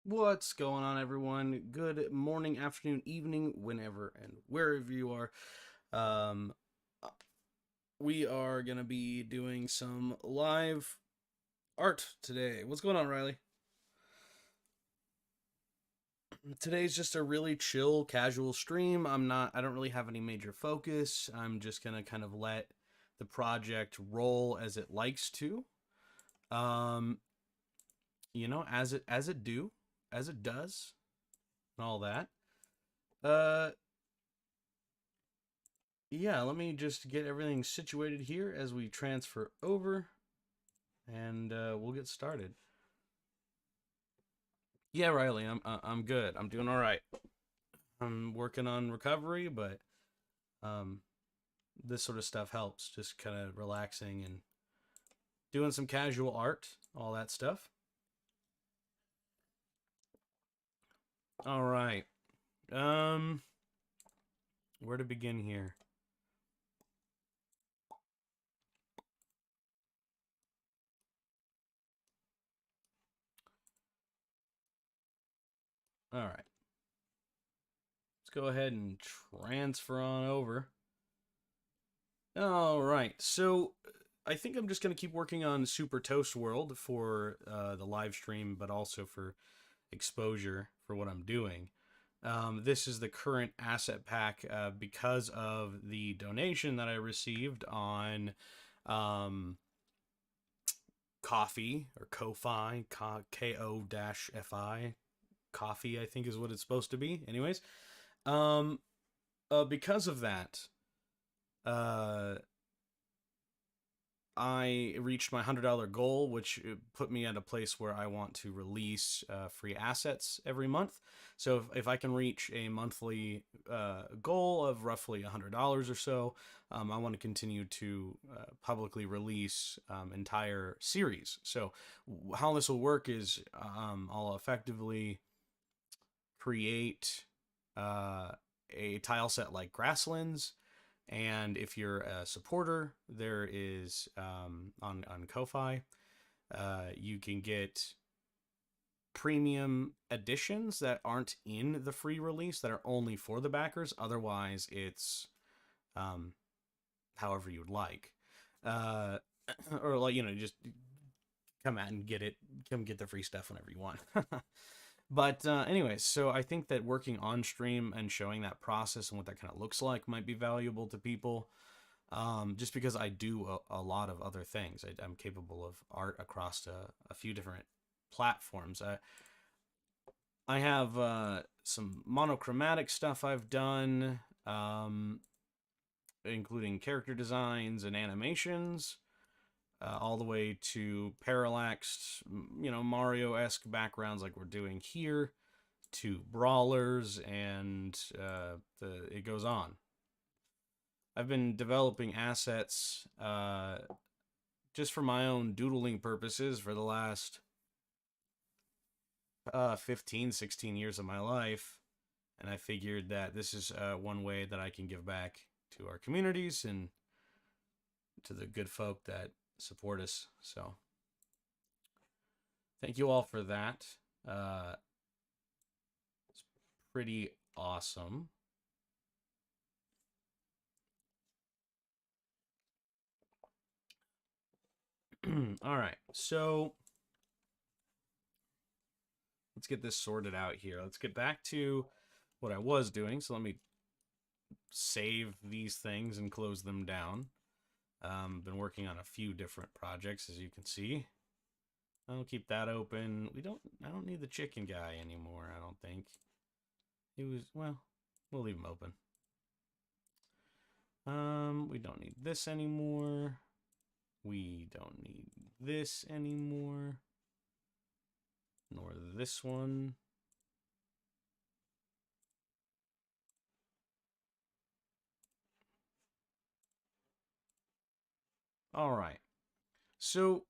What's going on, everyone? Good morning, afternoon, evening, whenever and wherever you are. Um, we are going to be doing some live art today. What's going on, Riley? Today's just a really chill, casual stream. I don't really have any major focus. I'm just going to kind of let the project roll as it likes to. Um, as it does, and all that. Uh, yeah, let me just get everything situated here as we transfer over, and we'll get started. Yeah, Riley, I'm good. I'm doing all right. I'm working on recovery, but um, this sort of stuff helps. Just kind of relaxing and doing some casual art, all that stuff. All right. Um, where to begin here? All right. Let's go ahead and transfer on over. All right. So I think I'm just going to keep working on Super Toast World for the live stream, but also for exposure for what I'm doing. This is the current asset pack because of the donation that I received on Coffee or Ko-Fi, Ko-Fi, Coffee, I think is what it's supposed to be. Anyways, because of that, uh, I reached my $100 goal, which put me at a place where I want to release free assets every month. So if I can reach a monthly goal of roughly $100 or so, I want to continue to publicly release entire series. So how this will work is I'll effectively create a tile set like Grasslands. And if you're a supporter, there is on Ko-Fi, you can get premium editions that aren't in the free release that are only for the backers. Otherwise, it's however you would like, uh, or like just come out and get it. Come get the free stuff whenever you want. But anyways, so I think that working on stream and showing that process and what that kind of looks like might be valuable to people. Just because I do a lot of other things. I'm capable of art across a few different platforms. I have some monochromatic stuff I've done, including character designs and animations. All the way to parallaxed, Mario-esque backgrounds like we're doing here, to brawlers, and it goes on. I've been developing assets just for my own doodling purposes for the last 15, 16 years of my life, and I figured that this is one way that I can give back to our communities and to the good folk that support us. So thank you all for that. It's pretty awesome. All right, so let's get this sorted out here. Let's get back to what I was doing. So let me save these things and close them down. Been working on a few different projects, as you can see. I'll keep that open. I don't need the chicken guy anymore, I don't think. Well, we'll leave him open. We don't need this anymore. We don't need this anymore. Nor this one. All right. So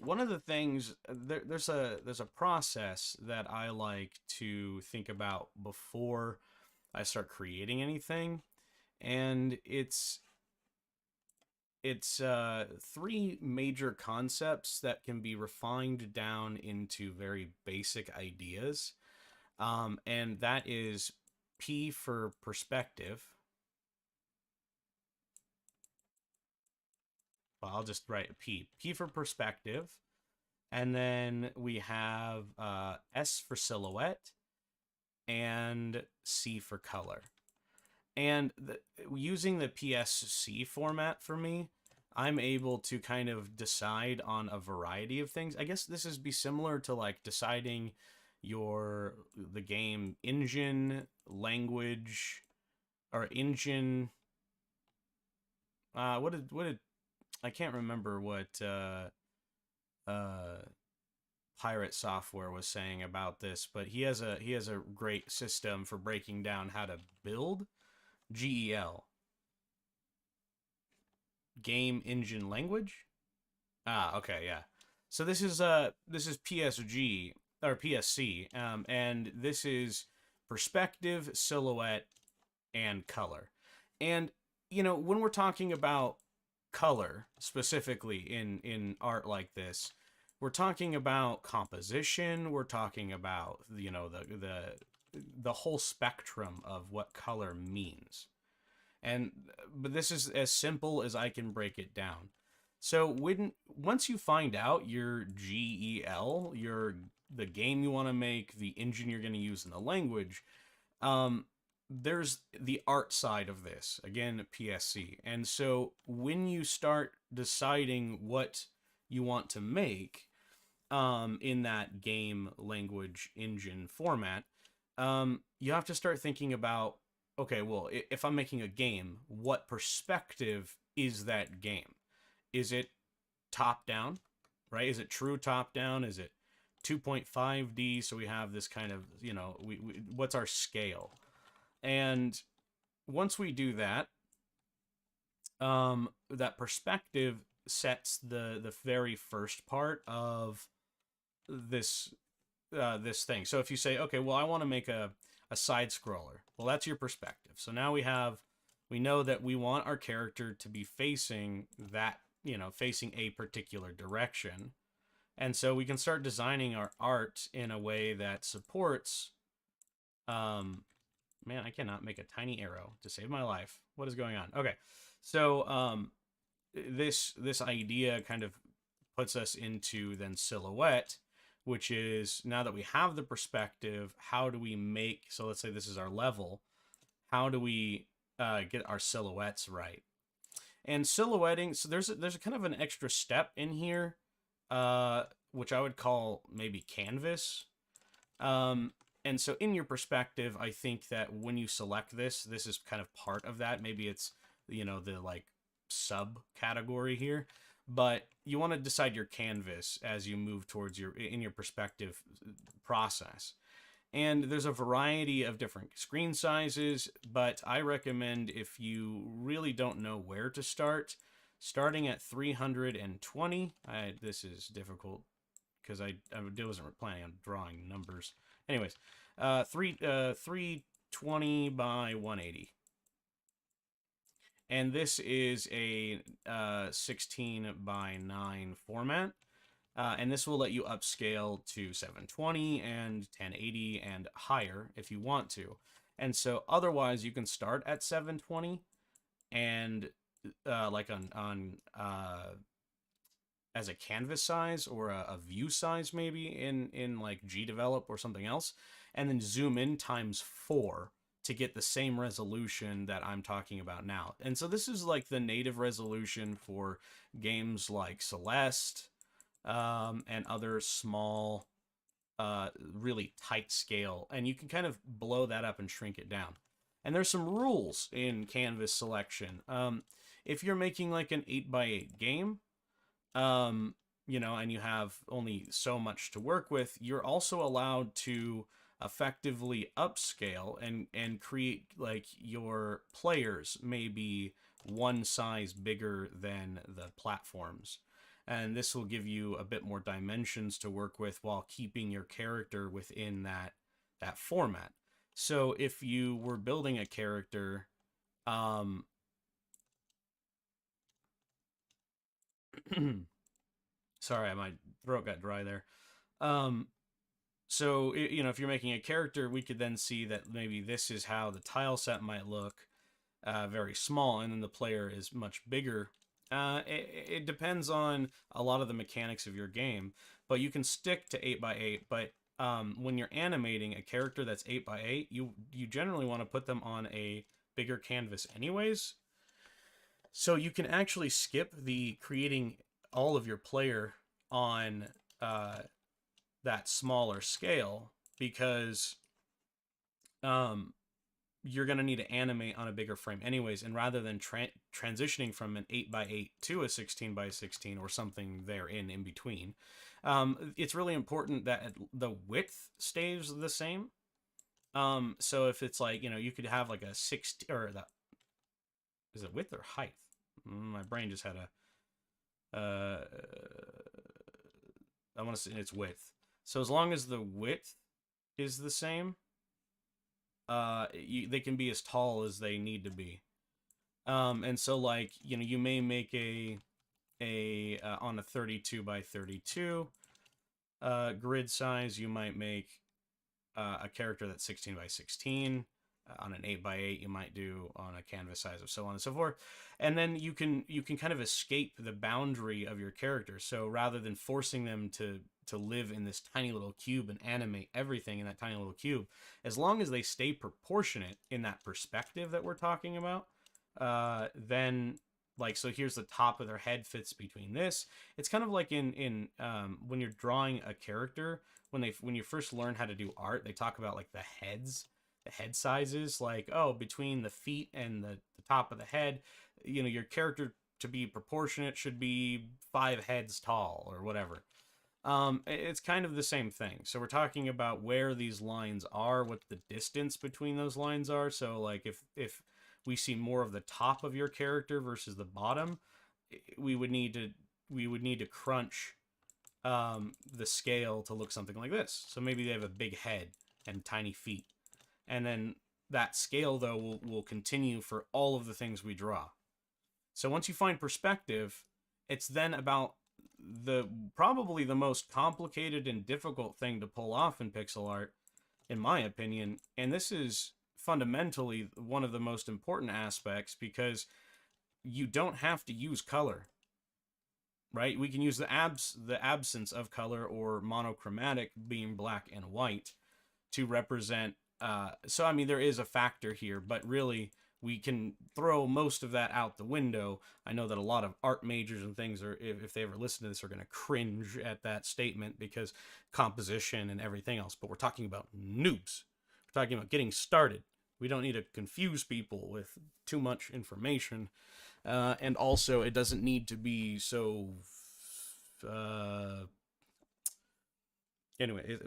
one of the things there's a process that I like to think about before I start creating anything, and it's it's three major concepts that can be refined down into very basic ideas. And that is P for perspective. Well, I'll just write P. P for perspective. And then we have S for silhouette and C for color. And using the PSC format for me, I'm able to kind of decide on a variety of things. I guess this is be similar to like deciding the game engine, language, or engine. What did I can't remember what uh Pirate Software was saying about this, but he has a great system for breaking down how to build GEL, game engine language. Ah, okay, yeah. So this is PSG or PSC, and this is perspective, silhouette, and color. And when we're talking about color specifically in art like this, we're talking about composition. We're talking about the whole spectrum of what color means. And but this is as simple as I can break it down. So once you find out your GEL, the game you want to make, the engine you're going to use in the language, um, there's the art side of this, again, PSC. And so when you start deciding what you want to make in that game language engine format, you have to start thinking about, okay, well, if I'm making a game, what perspective is that game? Is it top down, right? Is it true top down? Is it 2.5D? So we have this kind of, what's our scale? And once we do that, that perspective sets the very first part of this this thing. So if you say, okay, well, I want to make a side scroller, well, that's your perspective. So now we know that we want our character to be facing that, facing a particular direction. And so we can start designing our art in a way that supports, man, I cannot make a tiny arrow to save my life. What is going on? Okay. So this idea kind of puts us into then silhouette, which is, now that we have the perspective, how do we make, so let's say this is our level, how do we get our silhouettes right? And silhouetting, so there's a kind of an extra step in here, which I would call maybe canvas. And so in your perspective, I think that when you select this is kind of part of that. Maybe it's, the like subcategory here, but you want to decide your canvas as you move towards in your perspective process. And there's a variety of different screen sizes, but I recommend, if you really don't know where to start, starting at 320. This is difficult because I wasn't planning on drawing numbers. Anyways, 320 by 180. And this is a 16 by 9 format. And this will let you upscale to 720 and 1080 and higher if you want to. And so otherwise you can start at 720 and like on as a canvas size or a view size, maybe in like GDevelop or something else, and then zoom in times 4 to get the same resolution that I'm talking about now. And so this is like the native resolution for games like Celeste, and other small, really tight scale. And you can kind of blow that up and shrink it down. And there's some rules in canvas selection. If you're making like an 8x8 game, and you have only so much to work with, you're also allowed to effectively upscale and create, like, your players maybe one size bigger than the platforms. And this will give you a bit more dimensions to work with while keeping your character within that format. So if you were building a character, Sorry, my throat got dry there. Um, so, you know, if you're making a character, we could then see that maybe this is how the tile set might look, very small, and then the player is much bigger. It depends on a lot of the mechanics of your game, but you can stick to 8x8. But when you're animating a character that's 8x8, you generally want to put them on a bigger canvas anyways. So you can actually skip the creating all of your player on that smaller scale, because you're going to need to animate on a bigger frame anyways, and rather than transitioning from an 8x8 to a 16x16 or something therein in between, it's really important that the width stays the same. So if it's like, you know, you could have like a 60, or the, is it width or height? My brain just had a I want to say it's width. So as long as the width is the same, they can be as tall as they need to be. And so, like, you know, you may make a on a 32x32 grid size, you might make a character that's 16x16. On an 8x8, you might do on a canvas size of so on and so forth. And then you can kind of escape the boundary of your character. So rather than forcing them to live in this tiny little cube and animate everything in that tiny little cube, as long as they stay proportionate in that perspective that we're talking about, then, like, so here's the top of their head fits between this. It's kind of like in when you're drawing a character, when you first learn how to do art, they talk about like the head sizes, like, oh, between the feet and the top of the head, you know, your character, to be proportionate, should be 5 heads tall or whatever. It's kind of the same thing. So we're talking about where these lines are, what the distance between those lines are. So like if we see more of the top of your character versus the bottom, we would need to crunch the scale to look something like this. So maybe they have a big head and tiny feet. And then that scale, though, will continue for all of the things we draw. So once you find perspective, it's then about probably the most complicated and difficult thing to pull off in pixel art, in my opinion. And this is fundamentally one of the most important aspects, because you don't have to use color, right? We can use the absence of color, or monochromatic, being black and white, to represent. So, I mean, there is a factor here, but really, we can throw most of that out the window. I know that a lot of art majors and things are, if they ever listen to this, are going to cringe at that statement, because composition and everything else. But we're talking about noobs. We're talking about getting started. We don't need to confuse people with too much information. And also, it doesn't need to be so... anyway,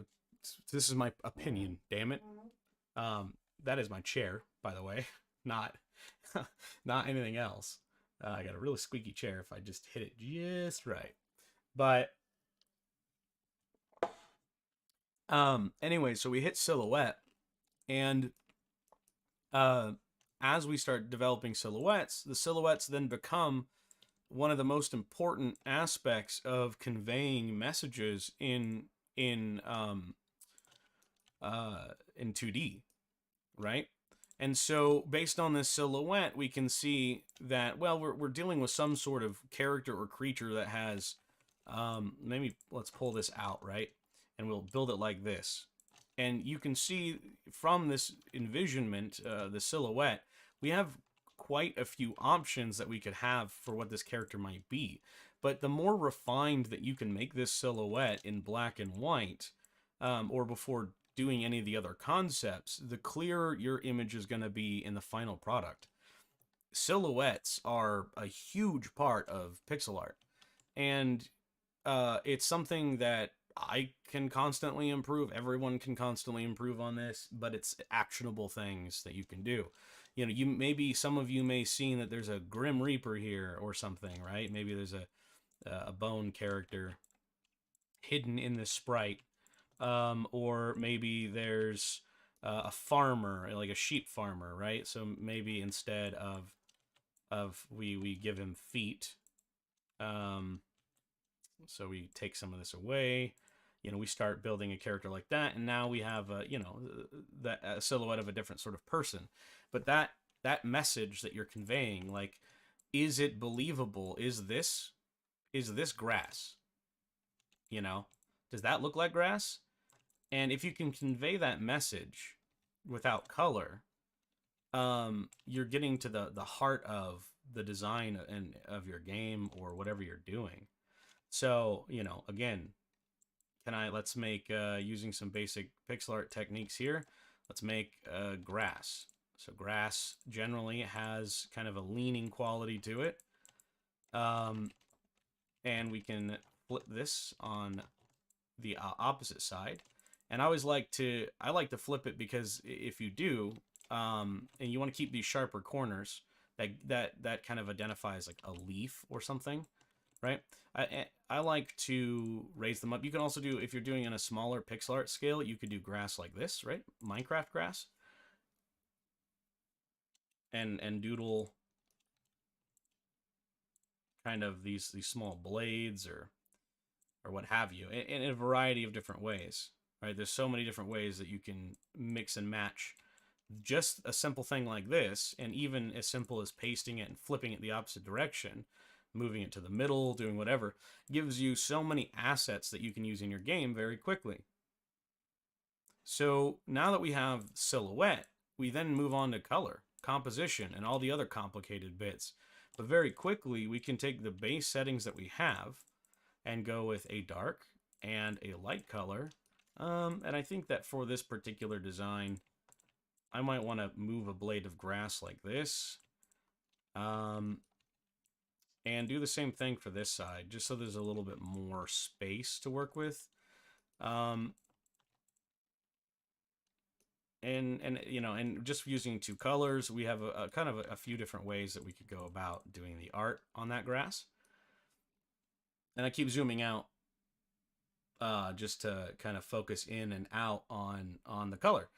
this is my opinion, damn it. That is my chair, by the way, not not anything else. I got a really squeaky chair if I just hit it just right. But anyway, so we hit silhouette, and as we start developing silhouettes, the silhouettes then become one of the most important aspects of conveying messages in 2D, right? And so based on this silhouette, we can see that, well, we're dealing with some sort of character or creature that has, maybe let's pull this out, right? And we'll build it like this. And you can see from this envisionment, the silhouette, we have quite a few options that we could have for what this character might be. But the more refined that you can make this silhouette in black and white, or before doing any of the other concepts, the clearer your image is going to be in the final product. Silhouettes are a huge part of pixel art, and it's something that I can constantly improve. Everyone can constantly improve on this, but it's actionable things that you can do. You know, some of you may see that there's a Grim Reaper here or something, right? Maybe there's a bone character hidden in this sprite. Or maybe there's a farmer, like a sheep farmer, right? So maybe instead of we give him feet, So we take some of this away. We start building a character like that, and now we have a silhouette of a different sort of person. But that message that you're conveying, like, is it believable? Is this grass? Does that look like grass? And if you can convey that message without color, you're getting to the heart of the design and of your game or whatever you're doing. So, again, let's make, using some basic pixel art techniques here, let's make grass. So grass generally has kind of a leaning quality to it. And we can flip this on the opposite side. And I like to flip it because if you do, and you want to keep these sharper corners, that kind of identifies like a leaf or something, right? I like to raise them up. You can also do, if you're doing in a smaller pixel art scale, you could do grass like this, right? Minecraft grass. And doodle kind of these small blades or what have you, in a variety of different ways, right? There's so many different ways that you can mix and match just a simple thing like this, and even as simple as pasting it and flipping it the opposite direction, moving it to the middle, doing whatever, gives you so many assets that you can use in your game very quickly. So now that we have silhouette, we then move on to color, composition, and all the other complicated bits. But very quickly, we can take the base settings that we have and go with a dark and a light color. And I think that for this particular design, I might want to move a blade of grass like this. And do the same thing for this side, just so there's a little bit more space to work with. And just using two colors, we have a kind of a few different ways that we could go about doing the art on that grass. And I keep zooming out just to kind of focus in and out on the color.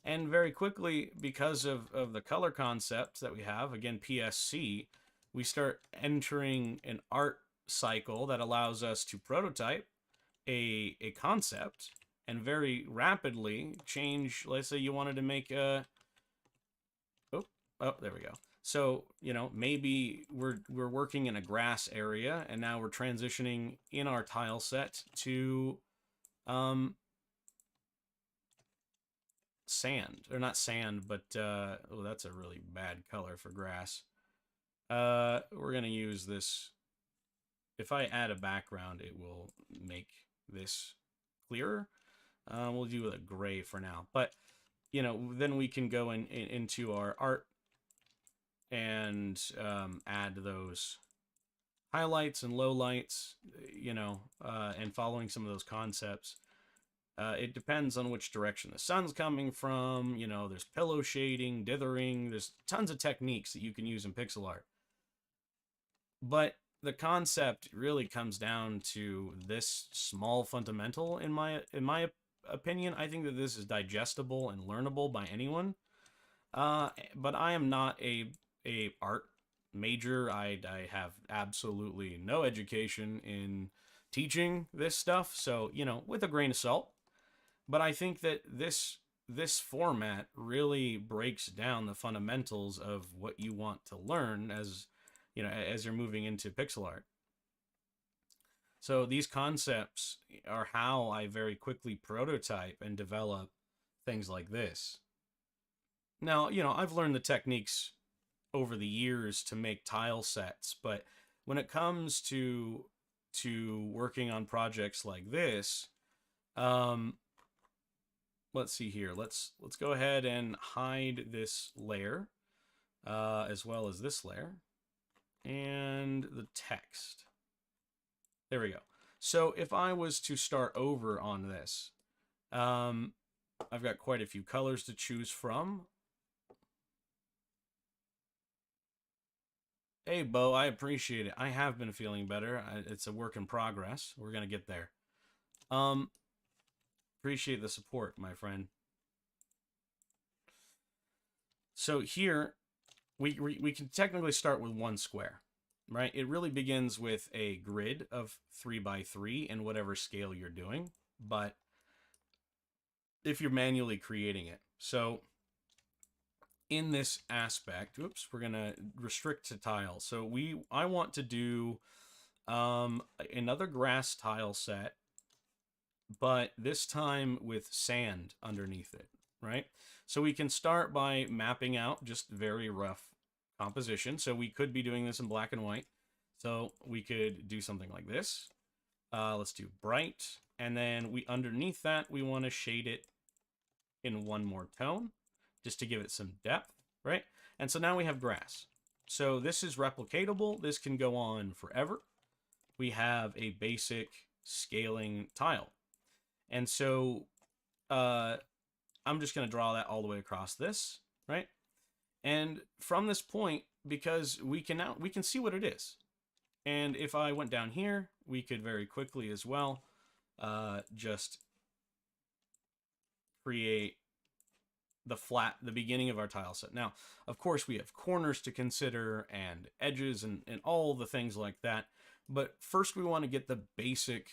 And very quickly, because of the color concept that we have, again, PSC, we start entering an art cycle that allows us to prototype a concept and very rapidly change. Let's say you wanted to make a... Oh, there we go. So, maybe we're working in a grass area, and now we're transitioning in our tile set to sand. Or not sand, but oh, that's a really bad color for grass. We're going to use this. If I add a background, it will make this clearer. We'll do a gray for now. But, then we can go into our art and add those highlights and lowlights, and following some of those concepts. It depends on which direction the sun's coming from. There's pillow shading, dithering. There's tons of techniques that you can use in pixel art. But the concept really comes down to this small fundamental, in my opinion. I think that this is digestible and learnable by anyone. But I am not a art major. I have absolutely no education in teaching this stuff, so with a grain of salt. But I think that this format really breaks down the fundamentals of what you want to learn as you're moving into pixel art. So these concepts are how I very quickly prototype and develop things like this. Now, I've learned the techniques over the years to make tile sets, but when it comes to working on projects like this, let's see here. Let's go ahead and hide this layer, as well as this layer, and the text. There we go. So if I was to start over on this, I've got quite a few colors to choose from. Hey, Bo, I appreciate it. I have been feeling better. It's a work in progress. We're going to get there. Appreciate the support, my friend. So here, we can technically start with one square. right? It really begins with a grid of 3 by 3 in whatever scale you're doing, but if you're manually creating it. So in this aspect, oops, we're gonna restrict to tile. So I want to do another grass tile set, but this time with sand underneath it, right? So we can start by mapping out just very rough composition. So we could be doing this in black and white. So we could do something like this. Let's do bright. And then underneath that, we want to shade it in one more tone just to give it some depth, right? And so now we have grass. So this is replicatable. This can go on forever. We have a basic scaling tile. And so I'm just going to draw that all the way across this, right? And from this point, because we can see what it is. And if I went down here, we could very quickly as well just create the beginning of our tile set. Now, of course, we have corners to consider and edges and all the things like that. But first, we want to get the basic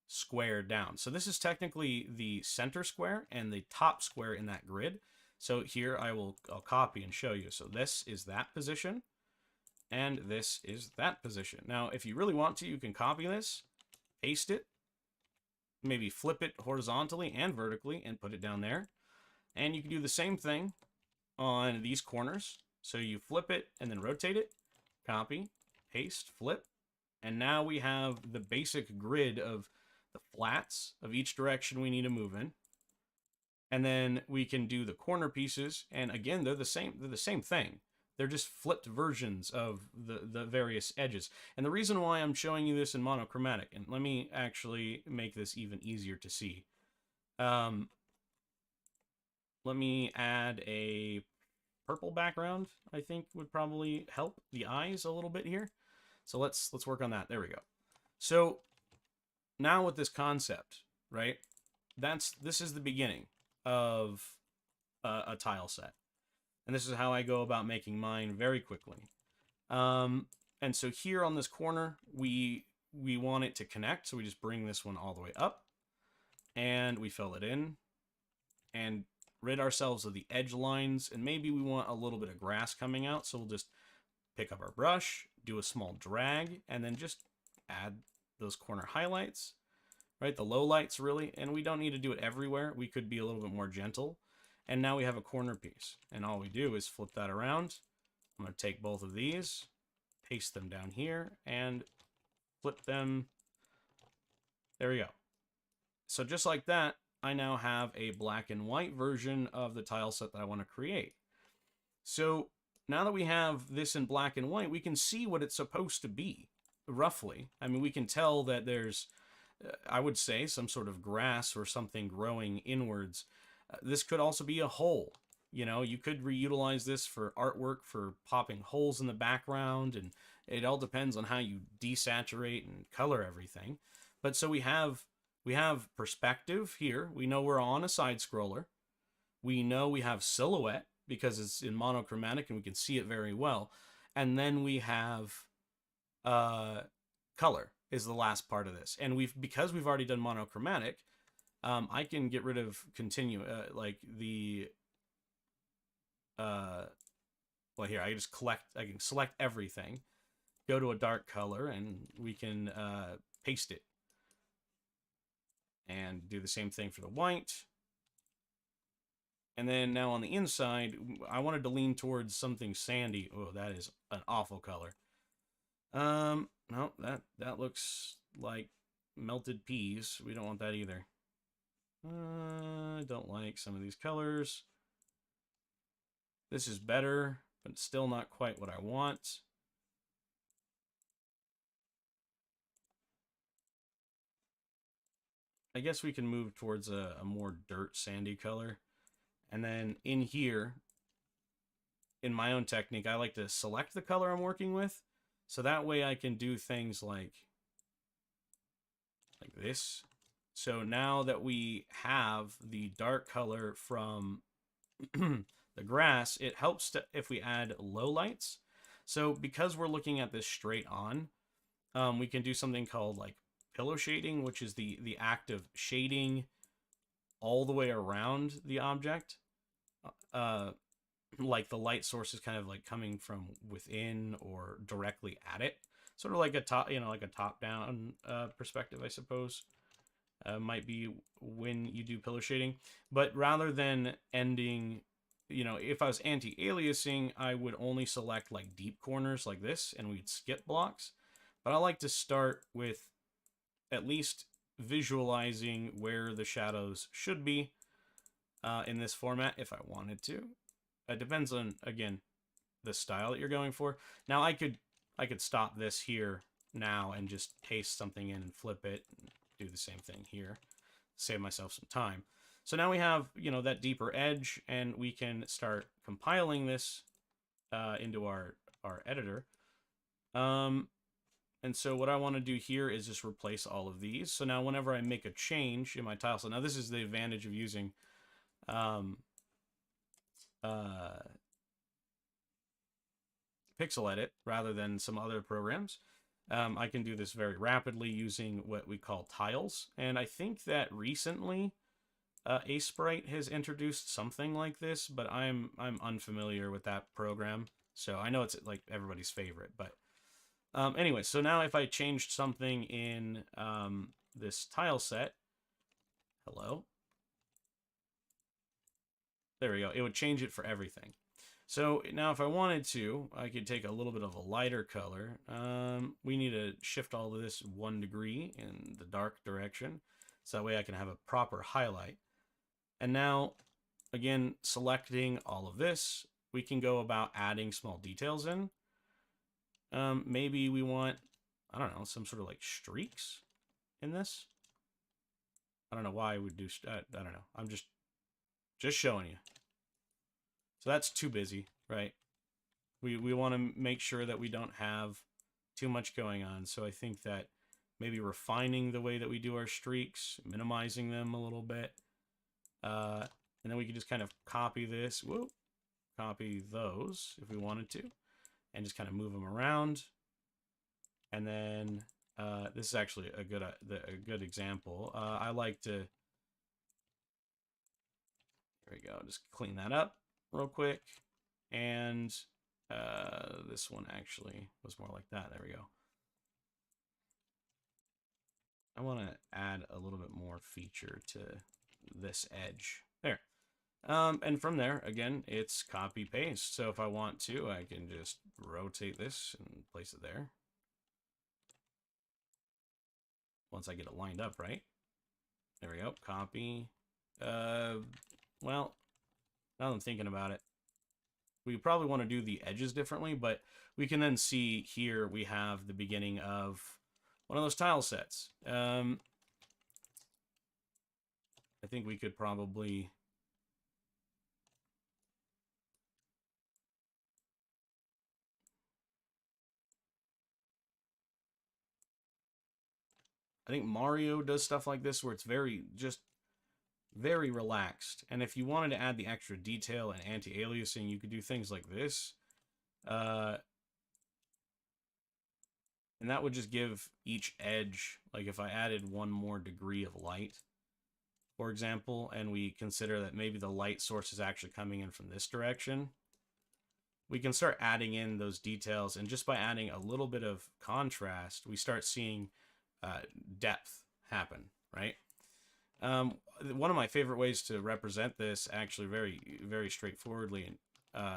square down. So this is technically the center square and the top square in that grid. So here I'll copy and show you. So this is that position and this is that position. Now, if you really want to, you can copy this, paste it, maybe flip it horizontally and vertically and put it down there. And you can do the same thing on these corners. So you flip it and then rotate it, copy, paste, flip. And now we have the basic grid of the flats of each direction we need to move in. And then we can do the corner pieces. And again, they're the same thing. They're just flipped versions of the various edges. And the reason why I'm showing you this in monochromatic, and let me actually make this even easier to see. Let me add a purple background, I think would probably help the eyes a little bit here. So let's work on that. There we go. So now with this concept, right? This is the beginning of a tile set. And this is how I go about making mine very quickly. And so here on this corner, we want it to connect. So we just bring this one all the way up and we fill it in and rid ourselves of the edge lines. And maybe we want a little bit of grass coming out. So we'll just pick up our brush, do a small drag, and then just add those corner highlights, right? The low lights really, and we don't need to do it everywhere. We could be a little bit more gentle. And now we have a corner piece, and all we do is flip that around. I'm going to take both of these, paste them down here, and flip them. There we go. So just like that, I now have a black and white version of the tile set that I want to create. So now that we have this in black and white, we can see what it's supposed to be, roughly. I mean, we can tell that there's, I would say, some sort of grass or something growing inwards. This could also be a hole. You know, you could reutilize this for artwork, for popping holes in the background, and it all depends on how you desaturate and color everything. But so we have perspective here. We know we're on a side scroller. We know we have silhouette because it's in monochromatic and we can see it very well. And then we have color is the last part of this. And because we've already done monochromatic, I can get rid of continue, like the, well here, I can select everything, go to a dark color, and we can paste it. And do the same thing for the white. And then now on the inside, I wanted to lean towards something sandy. Oh, that is an awful color. No, that looks like melted peas. We don't want that either. I don't like some of these colors. This is better, but still not quite what I want. I guess we can move towards a more dirt sandy color. And then in here, in my own technique, I like to select the color I'm working with. So that way I can do things like this. So now that we have the dark color from the grass, it helps if we add low lights. So because we're looking at this straight on, we can do something called like pillow shading, which is the act of shading all the way around the object. Like the light source is kind of like coming from within or directly at it. Sort of like a top, like a top-down perspective, I suppose. Might be when you do pillow shading. But rather than ending, if I was anti-aliasing, I would only select like deep corners like this, and we'd skip blocks. But I like to start with at least visualizing where the shadows should be in this format if I wanted to. It depends on, again, the style that you're going for. Now I could stop this here now and just paste something in and flip it and do the same thing here. Save myself some time. So now we have, that deeper edge, and we can start compiling this into our editor. And so what I want to do here is just replace all of these. So now whenever I make a change in my tile set, now this is the advantage of using Pixel Edit rather than some other programs. I can do this very rapidly using what we call tiles. And I think that recently Sprite has introduced something like this, but I'm unfamiliar with that program. So I know it's like everybody's favorite, but anyway, so now if I changed something in this tile set, hello, there we go, it would change it for everything. So now if I wanted to, I could take a little bit of a lighter color. We need to shift all of this 1 degree in the dark direction, so that way I can have a proper highlight. And now, again, selecting all of this, we can go about adding small details in. Maybe we want, I don't know, some sort of like streaks in this. I don't know why I would do, I don't know. I'm just showing you. So that's too busy, right? We want to make sure that we don't have too much going on. So I think that maybe refining the way that we do our streaks, minimizing them a little bit. And then we can just kind of copy this, copy those if we wanted to, and just kind of move them around. And then this is actually a good example. I like to, there we go, just clean that up real quick. And this one actually was more like that. There we go. I want to add a little bit more feature to this edge. There. And from there, again, it's copy paste. So if I want to, I can just rotate this and place it there. Once I get it lined up, right? There we go. Copy. Well, now that I'm thinking about it, we probably want to do the edges differently, but we can then see here we have the beginning of one of those tile sets. I think we could probably... I think Mario does stuff like this where it's very relaxed. And if you wanted to add the extra detail and anti-aliasing, you could do things like this. And that would just give each edge, like if I added 1 more degree of light, for example, and we consider that maybe the light source is actually coming in from this direction, we can start adding in those details. And just by adding a little bit of contrast, we start seeing depth happen, right? One of my favorite ways to represent this, actually very straightforwardly,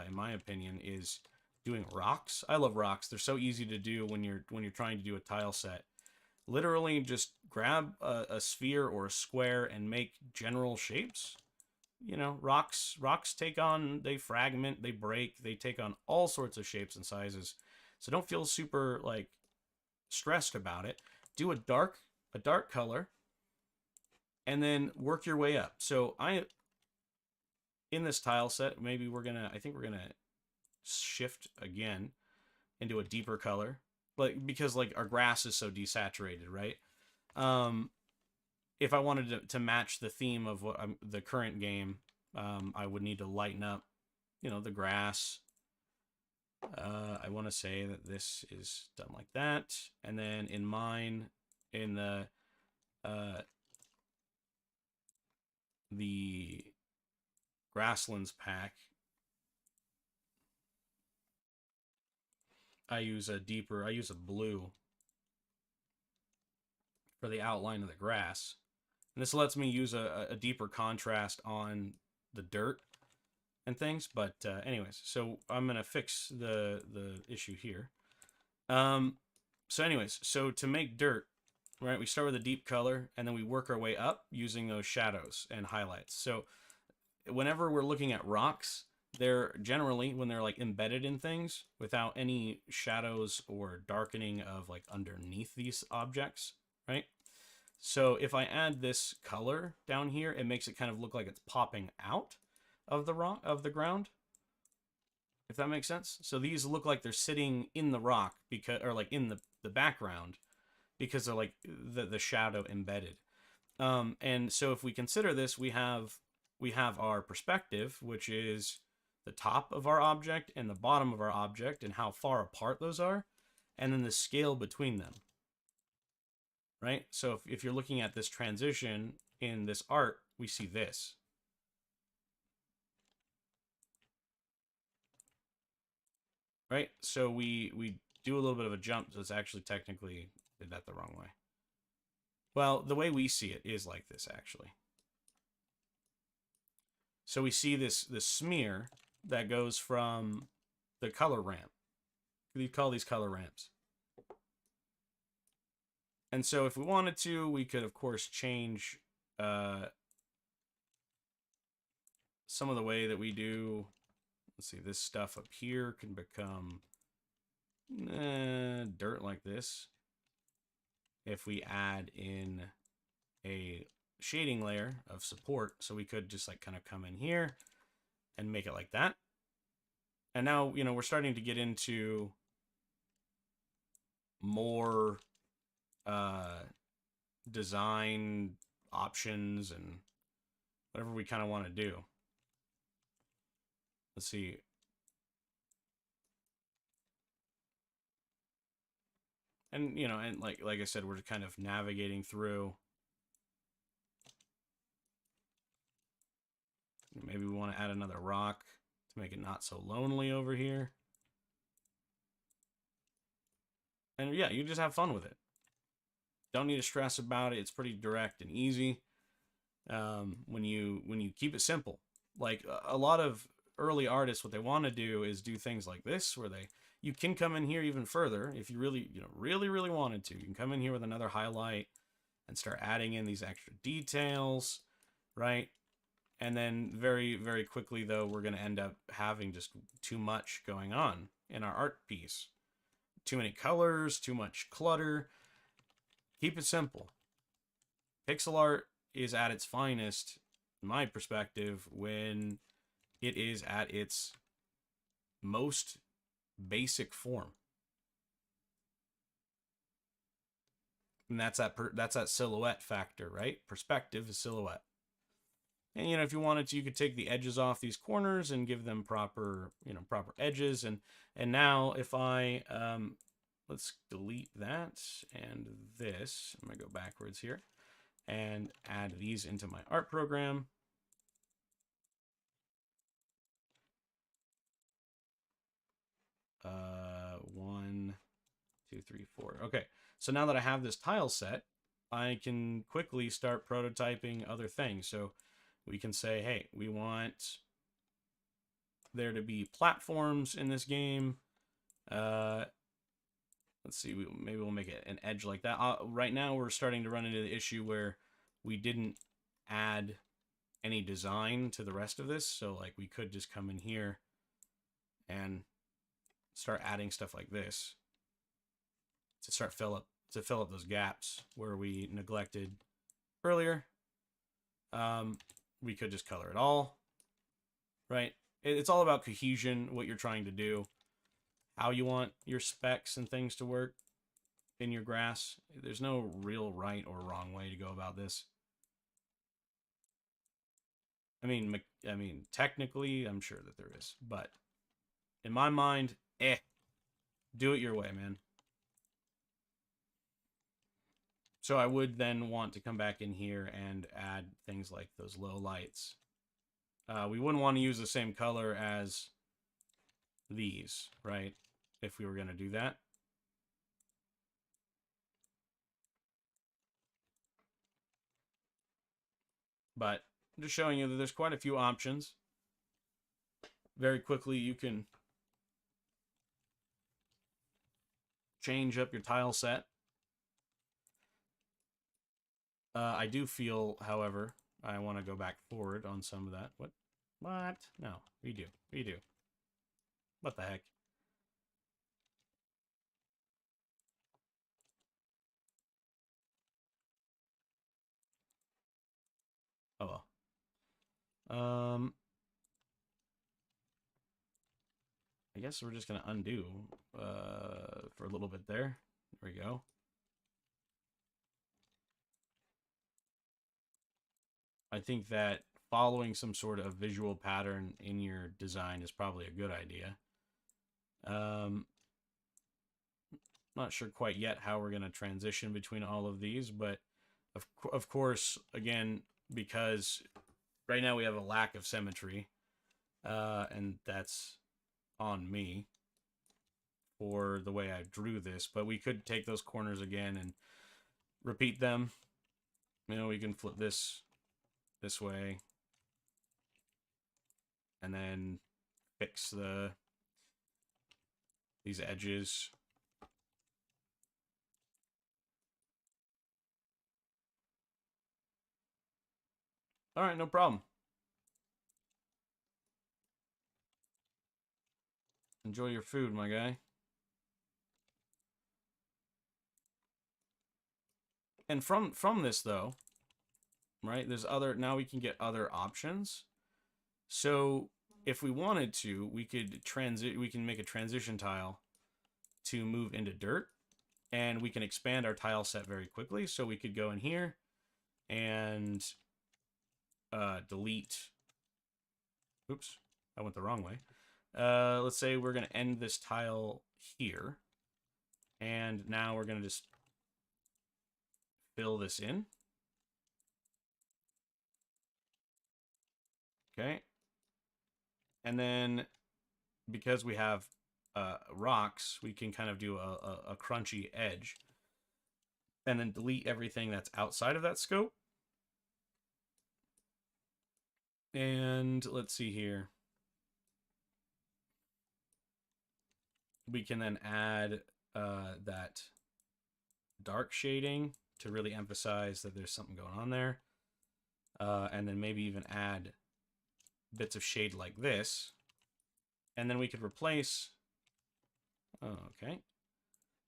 in my opinion, is doing rocks. I love rocks. They're so easy to do when you're trying to do a tile set. Literally just grab a sphere or a square and make general shapes. Rocks take on, they fragment, they break, they take on all sorts of shapes and sizes. So don't feel super like stressed about it. Do a dark color, and then work your way up. So in this tile set, maybe I think we're gonna shift again into a deeper color, because like our grass is so desaturated, right? If I wanted to match the theme of the current game, I would need to lighten up, the grass I want to say that this is done like that. And then in mine, in the grasslands pack, I use a blue for the outline of the grass. And this lets me use a deeper contrast on the dirt and things. But anyways, so I'm going to fix the issue here. So anyways, so to make dirt, right, we start with a deep color, and then we work our way up using those shadows and highlights. So whenever we're looking at rocks, they're generally, when they're like embedded in things without any shadows or darkening of like underneath these objects, right? So if I add this color down here, it makes it kind of look like it's popping out of the rock, of the ground, if that makes sense. So these look like they're sitting in the rock because, or like in the background, because they're like the shadow embedded. And so if we consider this, we have our perspective, which is the top of our object and the bottom of our object and how far apart those are, and then the scale between them. Right? So if you're looking at this transition in this art, we see this. Right? So we do a little bit of a jump, so it's actually technically did that the wrong way. Well, the way we see it is like this, actually. So we see this smear that goes from the color ramp. We call these color ramps. And so if we wanted to, we could, of course, change some of the way that we do. Let's see, this stuff up here can become dirt like this. If we add in a shading layer of support, so we could just like kind of come in here and make it like that. And now, you know, we're starting to get into more design options and whatever we kind of want to do. Let's see. And, you know, and like I said, we're kind of navigating through. Maybe we want to add another rock to make it not so lonely over here. And yeah, you just have fun with it. Don't need to stress about it. It's pretty direct and easy. When you keep it simple. Like a lot of early artists, what they want to do is do things like this, where you can come in here even further if you really, really wanted to. You can come in here with another highlight and start adding in these extra details, right? And then very, very quickly, though, we're going to end up having just too much going on in our art piece. Too many colors, too much clutter. Keep it simple. Pixel art is at its finest, in my perspective, when it is at its most basic form. And that's that silhouette factor, right? Perspective is silhouette. And, you know, if you wanted to, you could take the edges off these corners and give them proper edges. And now if I, let's delete that and this. I'm going to go backwards here and add these into my art program. One, two, three, four. Okay, so now that I have this tile set, I can quickly start prototyping other things. So we can say, hey, we want there to be platforms in this game. Let's see, maybe we'll make it an edge like that. Right now, we're starting to run into the issue where we didn't add any design to the rest of this. So like we could just come in here and start adding stuff like this to fill up those gaps where we neglected earlier. We could just color it all, right? It's all about cohesion, what you're trying to do, how you want your specs and things to work in your grass. There's no real right or wrong way to go about this. I mean, technically, I'm sure that there is, but in my mind, Do it your way, man. So I would then want to come back in here and add things like those low lights. We wouldn't want to use the same color as these, right? If we were going to do that. But I'm just showing you that there's quite a few options. Very quickly, you can change up your tile set. I do feel, however, I want to go back forward on some of that. What? No, redo. What the heck? Oh well. I guess we're just gonna undo for a little bit there. There we go. I think that following some sort of visual pattern in your design is probably a good idea. Not sure quite yet how we're going to transition between all of these, but of course, again, because right now we have a lack of symmetry, and that's on me for the way I drew this, but we could take those corners again and repeat them. You know, we can flip this way and then fix these edges. All right, no problem. Enjoy your food, my guy. And from this though, right? There's other, now we can get other options. So if we wanted to, we can make a transition tile to move into dirt, and we can expand our tile set very quickly. So we could go in here and delete. Oops, I went the wrong way. Let's say we're going to end this tile here, and now we're going to just fill this in. Okay. And then because we have rocks, we can kind of do a crunchy edge and then delete everything that's outside of that scope. And let's see here. We can then add that dark shading to really emphasize that there's something going on there. And then maybe even add bits of shade like this. And then we could replace... Oh, okay.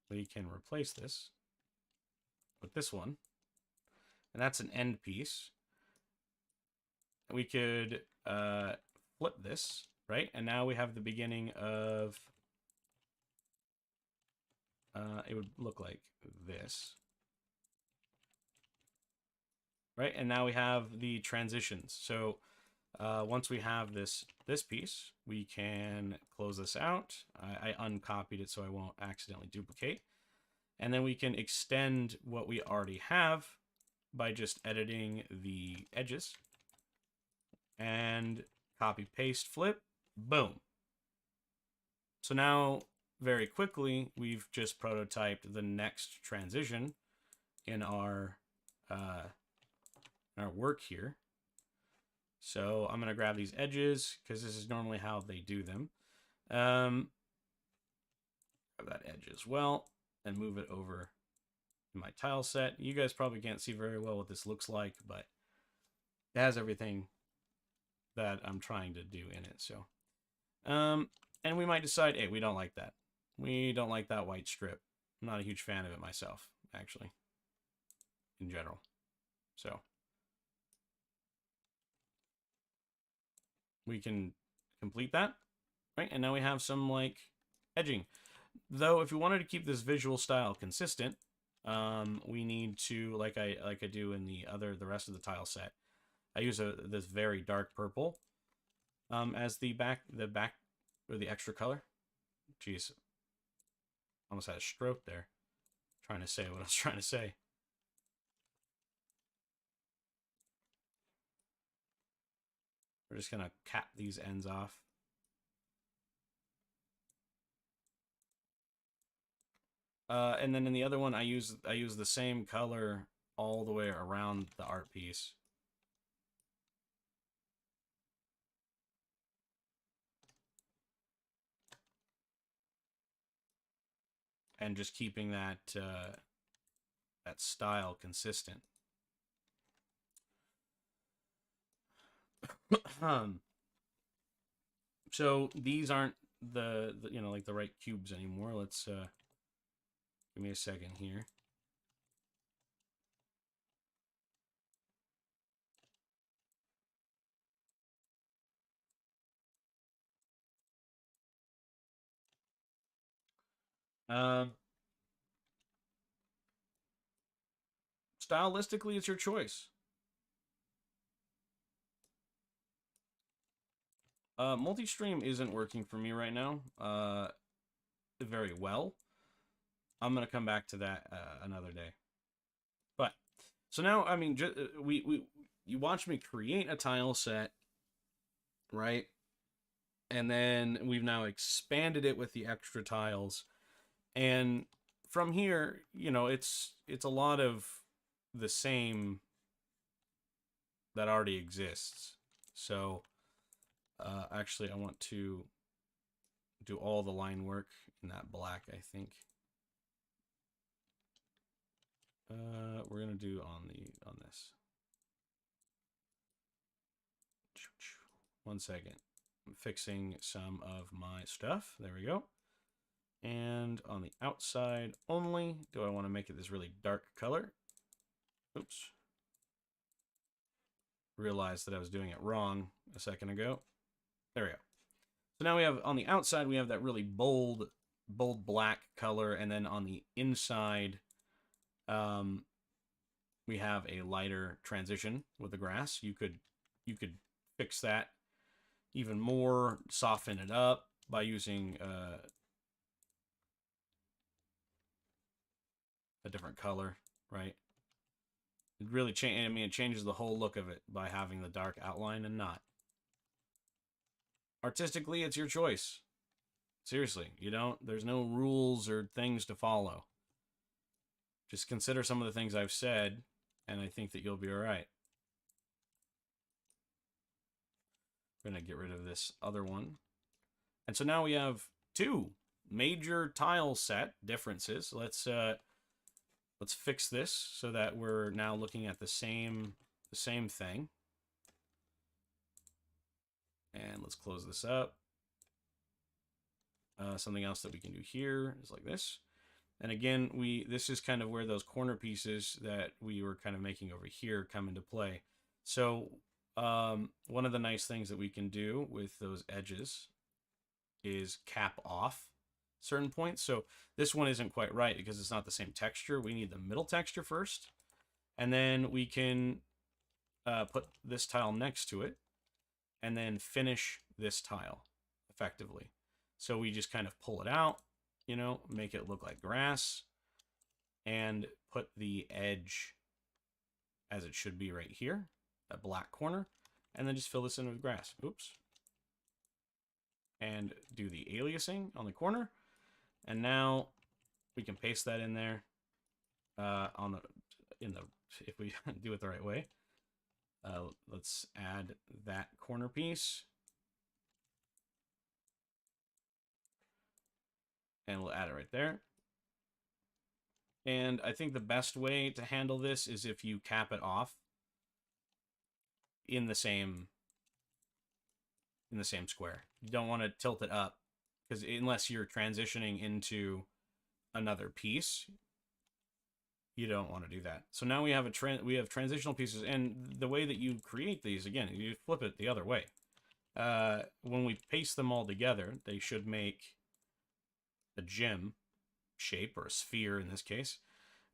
We can replace this with this one. And that's an end piece. We could flip this, right? And now we have the beginning of... it would look like this. Right? And now we have the transitions. So once we have this piece, we can close this out. I uncopied it so I won't accidentally duplicate. And then we can extend what we already have by just editing the edges. And copy, paste, flip, boom. So now, very quickly, we've just prototyped the next transition in our work here. So I'm going to grab these edges because this is normally how they do them. Grab that edge as well and move it over in my tile set. You guys probably can't see very well what this looks like, but it has everything that I'm trying to do in it. So, and we might decide, hey, we don't like that. We don't like that white strip. I'm not a huge fan of it myself, actually, in general. So we can complete that, right? And now we have some like edging. Though, if we wanted to keep this visual style consistent, we need to, like I do in the rest of the tile set, I use this very dark purple as the back or the extra color. Jeez. Almost had a stroke there. Trying to say what I was trying to say. We're just gonna cap these ends off. And then in the other one, I use the same color all the way around the art piece. And just keeping that that style consistent. So these aren't the you know, like the right cubes anymore. Let's give me a second here. Stylistically, it's your choice. Multi-stream isn't working for me right now very well. I'm gonna come back to that another day. But so now, I mean, you watch me create a tile set, right? And then we've now expanded it with the extra tiles, and from here, you know, it's a lot of the same that already exists. So actually, I want to do all the line work in that black, I think. We're gonna do on this. One second. I'm fixing some of my stuff. There we go. And on the outside only, do I want to make it this really dark color? Oops. Realized that I was doing it wrong a second ago. There we go. So now we have, on the outside, we have that really bold black color, and then on the inside, we have a lighter transition with the grass. You could fix that even more, soften it up by using a different color, right? It really changes. I mean, it changes the whole look of it by having the dark outline and not. Artistically, it's your choice. Seriously, there's no rules or things to follow. Just consider some of the things I've said, and I think that you'll be all right. We're going to get rid of this other one. And so now we have two major tile set differences. Let's fix this so that we're now looking at the same thing. And let's close this up. Something else that we can do here is like this. And again, this is kind of where those corner pieces that we were kind of making over here come into play. So one of the nice things that we can do with those edges is cap off certain points. So this one isn't quite right because it's not the same texture. We need the middle texture first. And then we can put this tile next to it and then finish this tile effectively. So we just kind of pull it out, you know, make it look like grass, and put the edge as it should be right here, that black corner, and then just fill this in with grass. Oops. And do the aliasing on the corner. And now we can paste that in there if we do it the right way. Let's add that corner piece. And we'll add it right there. And I think the best way to handle this is if you cap it off in the same square. You don't want to tilt it up, because unless you're transitioning into another piece, you don't want to do that. So now we have transitional pieces, and the way that you create these, again, you flip it the other way. When we paste them all together, they should make a gem shape, or a sphere in this case.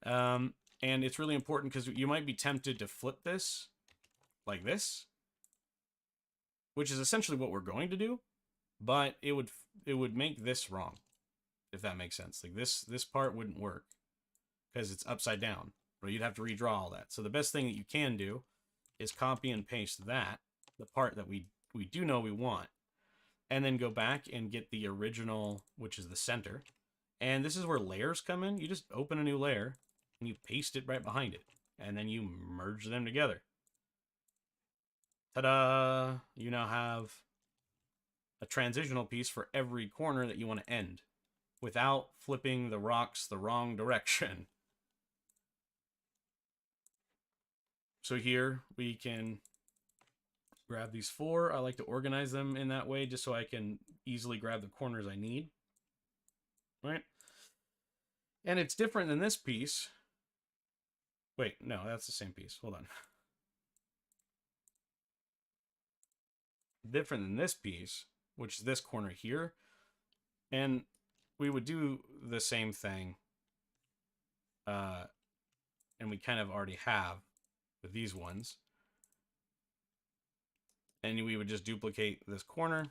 And it's really important because you might be tempted to flip this like this, which is essentially what we're going to do, but it would make this wrong. if that makes sense. Like this part wouldn't work because it's upside down, or you'd have to redraw all that. So the best thing that you can do is copy and paste that, the part that we do know we want, and then go back and get the original, which is the center. And this is where layers come in. You just open a new layer and you paste it right behind it, and then you merge them together. Ta-da! You now have a transitional piece for every corner that you want to end without flipping the rocks the wrong direction. So here we can grab these 4. I like to organize them in that way just so I can easily grab the corners I need. Right? And it's different than this piece. Wait, no, that's the same piece. Hold on. Different than this piece, which is this corner here. And we would do the same thing. And we kind of already have with these ones. And we would just duplicate this corner,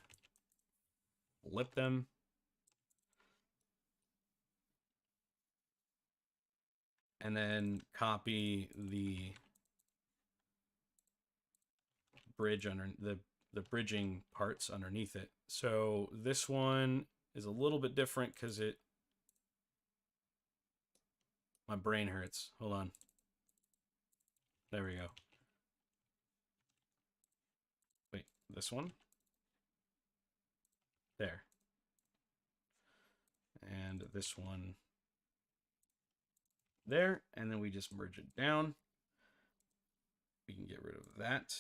flip them, and then copy the bridge under the bridging parts underneath it. So this one is a little bit different because my brain hurts. Hold on. There we go. Wait, this one? There. And this one there, and then we just merge it down. We can get rid of that.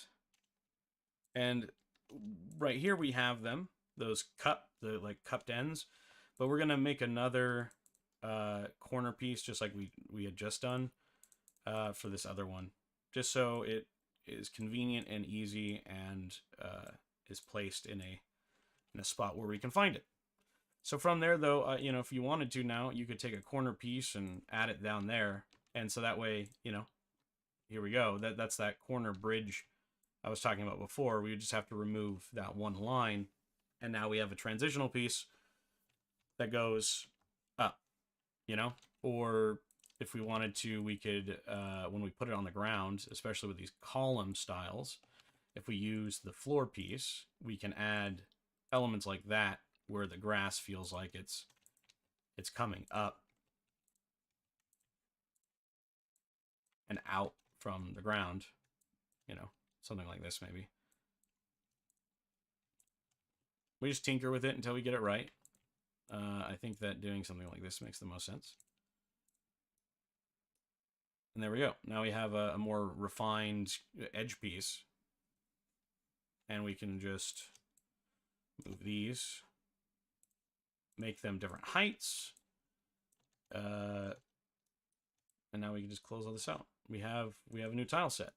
And right here we have them, those the cupped ends, but we're gonna make another corner piece just like we had just done for this other one, just so it is convenient and easy and is placed in a spot where we can find it. So from there, though, you know, if you wanted to now, you could take a corner piece and add it down there. And so that way, you know, here we go. That's that corner bridge I was talking about before. We would just have to remove that one line. And now we have a transitional piece that goes up, you know? Or if we wanted to, we could, when we put it on the ground, especially with these column styles, if we use the floor piece, we can add elements like that where the grass feels like it's coming up and out from the ground, you know, something like this maybe. We just tinker with it until we get it right. I think that doing something like this makes the most sense. And there we go. Now we have a more refined edge piece. And we can just move these, make them different heights. And now we can just close all this out. We have a new tile set.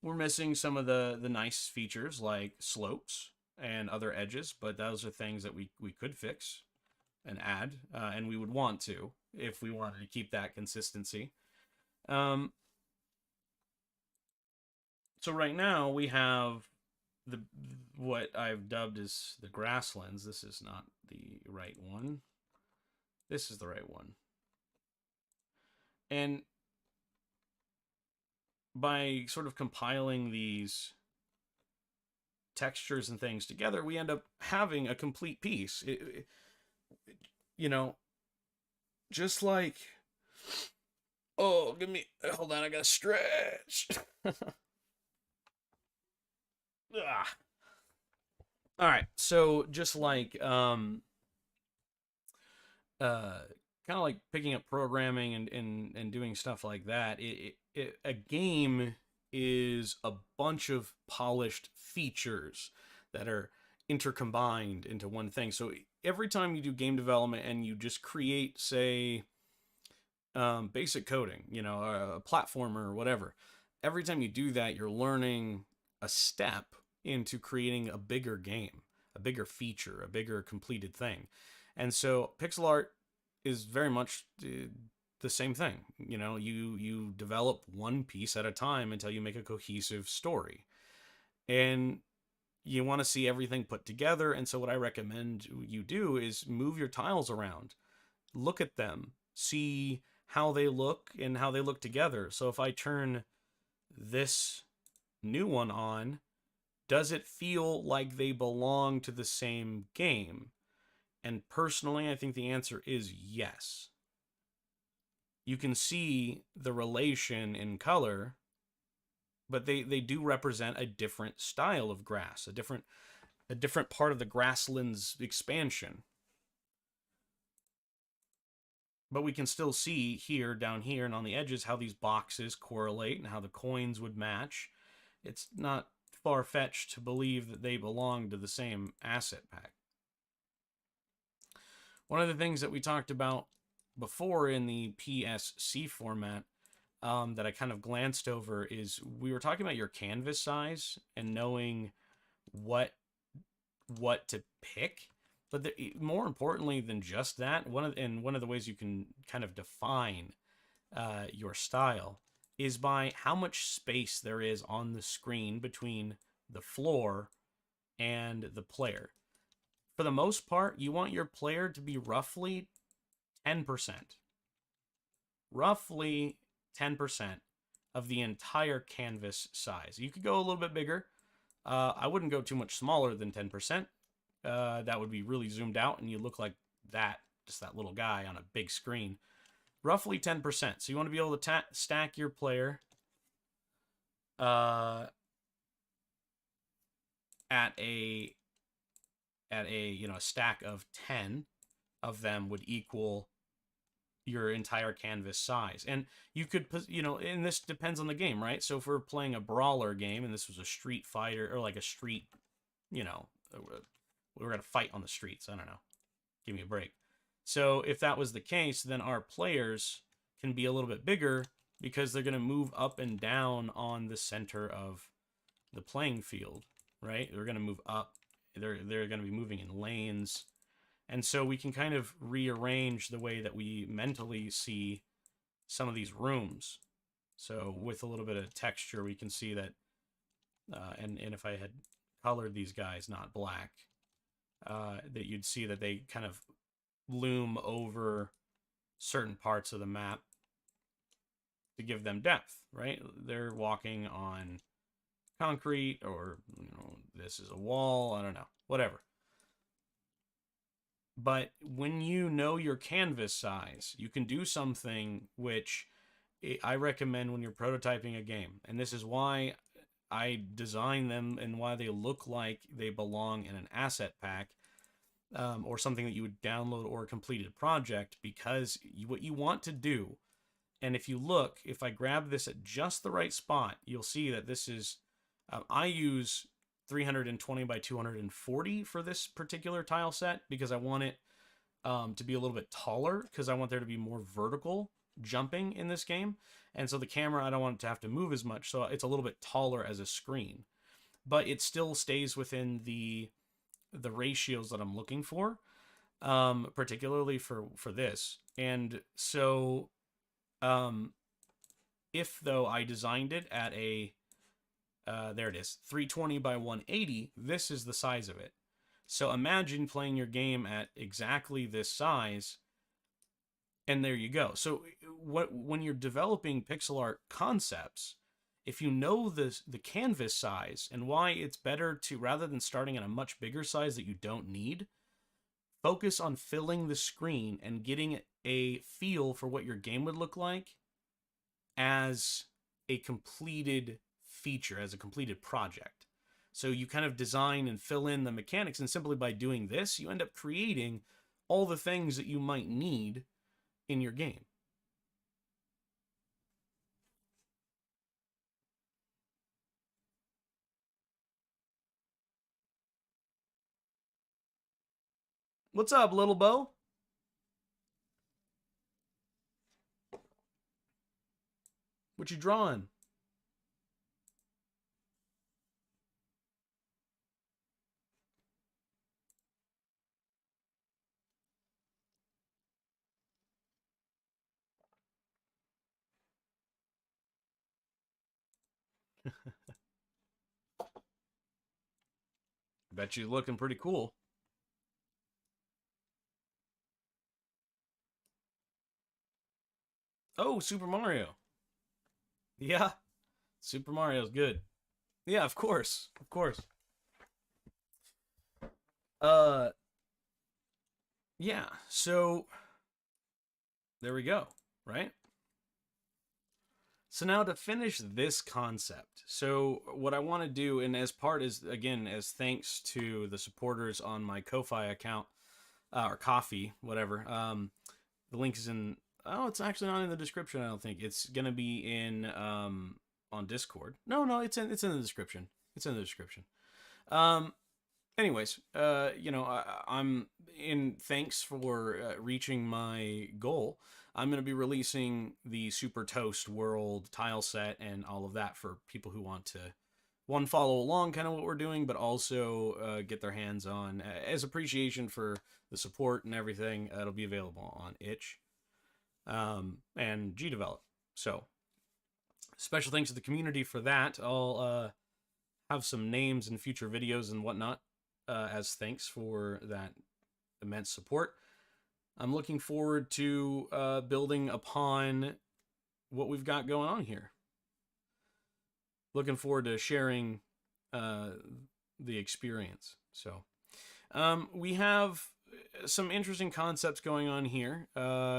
We're missing some of the nice features like slopes and other edges, but those are things that we could fix and add, and we would want to if we wanted to keep that consistency. So right now we have what I've dubbed as the grasslands. This is not the right one. This is the right one. And by sort of compiling these textures and things together, we end up having a complete piece. You know, just like, oh, hold on, I gotta stretch. All right, so just like kind of like picking up programming and doing stuff like that, a game is a bunch of polished features that are intercombined into one thing. So every time you do game development and you just create, say, basic coding, you know, a platformer or whatever, every time you do that, you're learning a step into creating a bigger game, a bigger feature, a bigger completed thing. And so pixel art is very much the same thing. You know, you develop one piece at a time until you make a cohesive story. And you want to see everything put together. And so what I recommend you do is move your tiles around, look at them, see how they look and how they look together. So if I turn this new one on, does it feel like they belong to the same game? And personally, I think the answer is yes. You can see the relation in color, but they do represent a different style of grass, a different part of the grassland's expansion. But we can still see here, down here, and on the edges how these boxes correlate and how the coins would match. It's not far-fetched to believe that they belong to the same asset pack. One of the things that we talked about before in the PSC format that I kind of glanced over is we were talking about your canvas size and knowing what to pick. But more importantly than just that, one of the ways you can kind of define your style is by how much space there is on the screen between the floor and the player. For the most part, you want your player to be roughly 10%. Roughly 10% of the entire canvas size. You could go a little bit bigger. I wouldn't go too much smaller than 10%. That would be really zoomed out and you look like that, just that little guy on a big screen. Roughly 10%. So you want to be able to stack your player at a a stack of 10 of them would equal your entire canvas size. And you could, and this depends on the game, right? So if we're playing a brawler game and this was a street fighter or like a street, we're going to fight on the streets. I don't know. Give me a break. So if that was the case, then our players can be a little bit bigger because they're going to move up and down on the center of the playing field, right? They're going to move up. They're going to be moving in lanes. And so we can kind of rearrange the way that we mentally see some of these rooms. So with a little bit of texture, we can see that, and if I had colored these guys not black, that you'd see that they kind of loom over certain parts of the map to give them depth, right? They're walking on concrete, or this is a wall, I don't know, whatever. But when you know your canvas size, you can do something which I recommend when you're prototyping a game. And this is why I design them and why they look like they belong in an asset pack, or something that you would download or a completed project, because what you want to do, and if you look, if I grab this at just the right spot, you'll see that this is, I use 320 by 240 for this particular tile set because I want it to be a little bit taller, because I want there to be more vertical jumping in this game. And so the camera, I don't want it to have to move as much, so it's a little bit taller as a screen. But it still stays within the ratios that I'm looking for, particularly for this. And so if though I designed it at a there it is, 320 by 180, this is the size of it. So imagine playing your game at exactly this size, and there you go. So when you're developing pixel art concepts, if you know the canvas size and why it's better to, rather than starting at a much bigger size that you don't need, focus on filling the screen and getting a feel for what your game would look like as a completed feature, as a completed project. So you kind of design and fill in the mechanics, and simply by doing this, you end up creating all the things that you might need in your game. What's up, little Bo? What you drawing? bet you looking pretty cool. Oh, Super Mario. Yeah, Super Mario's good. Yeah, of course. Of course. Uh yeah, so there we go, right? So now to finish this concept, so what I want to do, and as part is again as thanks to the supporters on my Ko-fi account or Coffee, whatever. The link is in. Oh, it's actually not in the description. I don't think it's gonna be in on Discord. No, it's in the description. It's in the description. Um, anyways, I'm in thanks for reaching my goal. I'm going to be releasing the Super Toast World tile set and all of that for people who want to, one, follow along kind of what we're doing, but also get their hands on as appreciation for the support and everything. It'll be available on itch and GDevelop. So special thanks to the community for that. I'll have some names in future videos and whatnot as thanks for that immense support. I'm looking forward to building upon what we've got going on here. Looking forward to sharing the experience. So we have some interesting concepts going on here.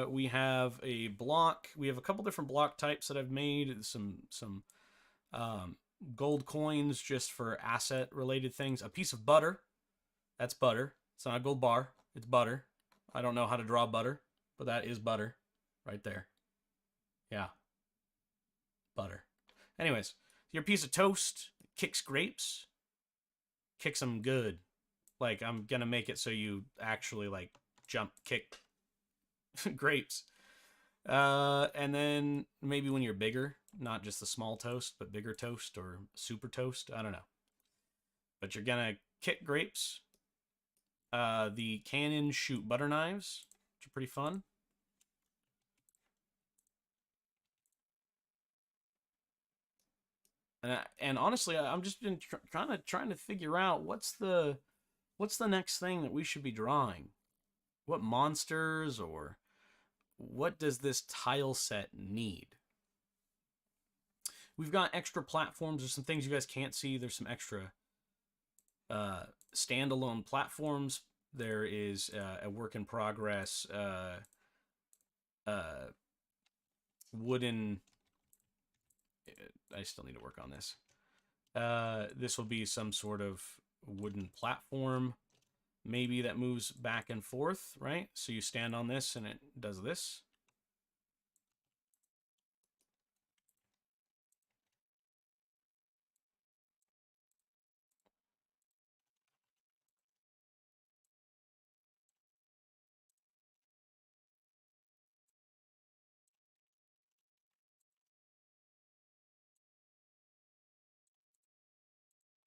We have a block. We have a couple different block types that I've made. Some gold coins just for asset related things. A piece of butter. That's butter. It's not a gold bar. It's butter. I don't know how to draw butter, but that is butter right there. Yeah. Butter. Anyways, your piece of toast kicks grapes. Kicks them good. Like, I'm going to make it so you actually, like, jump, kick grapes. And then maybe when you're bigger, not just the small toast, but bigger toast or super toast. I don't know. But you're going to kick grapes. The cannons shoot butter knives, which are pretty fun. And honestly, I'm just been trying to figure out what's the next thing that we should be drawing. What monsters or what does this tile set need? We've got extra platforms. There's some things you guys can't see. There's some extra standalone platforms. There is a work in progress wooden. I still need to work on this. This will be some sort of wooden platform, maybe that moves back and forth, right? So you stand on this and it does this.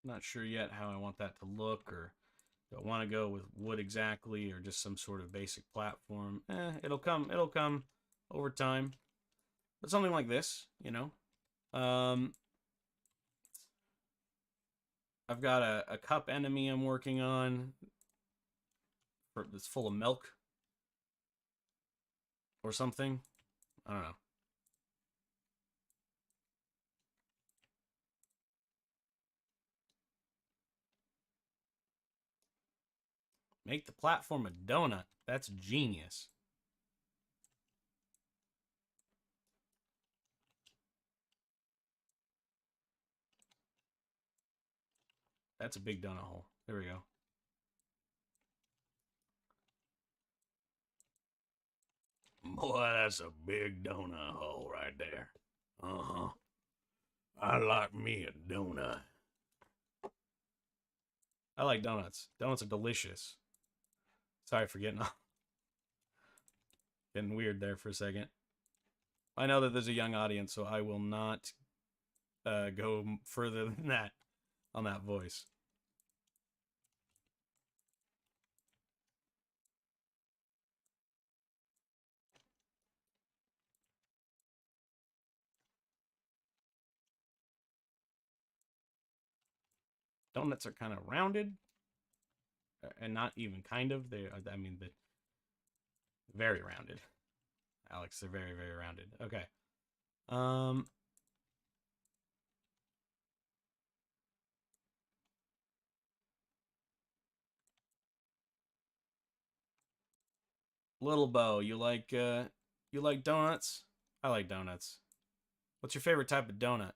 Not sure yet how I want that to look, or do I want to go with wood exactly, or just some sort of basic platform. It'll come over time. But something like this, you know. I've got a cup enemy I'm working on that's full of milk or something. I don't know. Make the platform a donut. That's genius. That's a big donut hole. There we go. Boy, that's a big donut hole right there. Uh-huh. I like me a donut. I like donuts. Donuts are delicious. Sorry for getting weird there for a second. I know that there's a young audience, so I will not go further than that on that voice. Donuts are kind of rounded. and not even kind of. They are, I mean, the very rounded. Alex, they're very, very rounded. Okay. Little Bo, you like donuts? I like donuts. What's your favorite type of donut?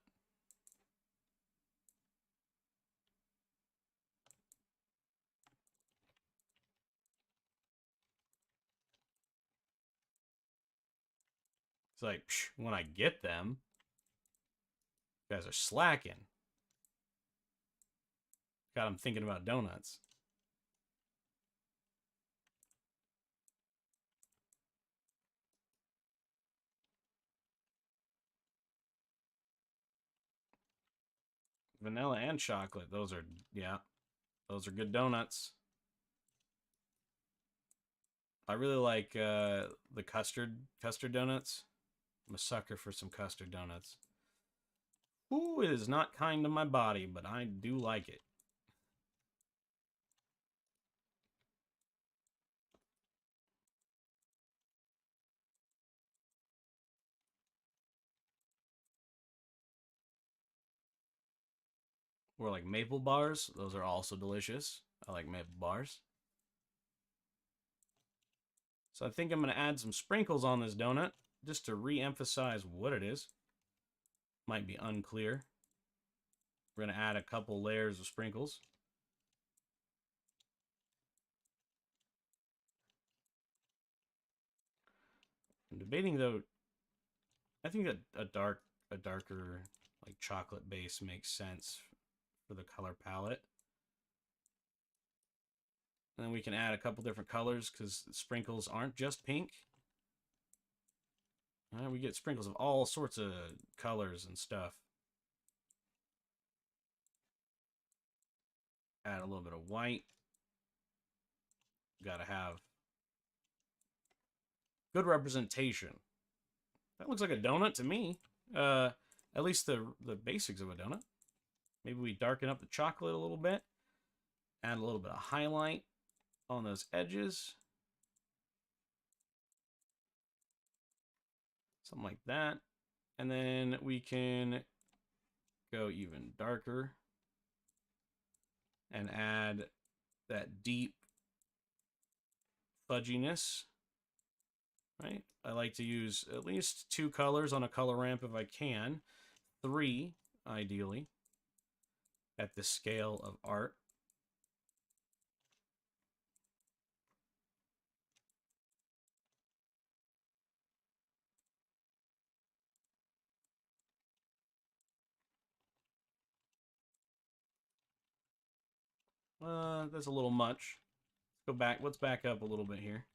It's like, psh, when I get them, you guys are slacking. Got them thinking about donuts. Vanilla and chocolate. Those are, yeah, those are good donuts. I really like the custard donuts. I'm a sucker for some custard donuts. Ooh, it is not kind to my body, but I do like it. Or like maple bars. Those are also delicious. I like maple bars. So I think I'm going to add some sprinkles on this donut just to re-emphasize what it is. Might be unclear. We're going to add a couple layers of sprinkles. I'm debating though. I think a darker like chocolate base makes sense for the color palette. And then we can add a couple different colors because sprinkles aren't just pink. We get sprinkles of all sorts of colors and stuff. Add a little bit of white. Gotta have good representation. That looks like a donut to me. At least the basics of a donut. Maybe we darken up the chocolate a little bit. Add a little bit of highlight on those edges. Something like that. And then we can go even darker and add that deep fudginess. Right? I like to use at least 2 colors on a color ramp if I can. 3, ideally, at the scale of art. That's a little much. Let's go back. Let's back up a little bit here.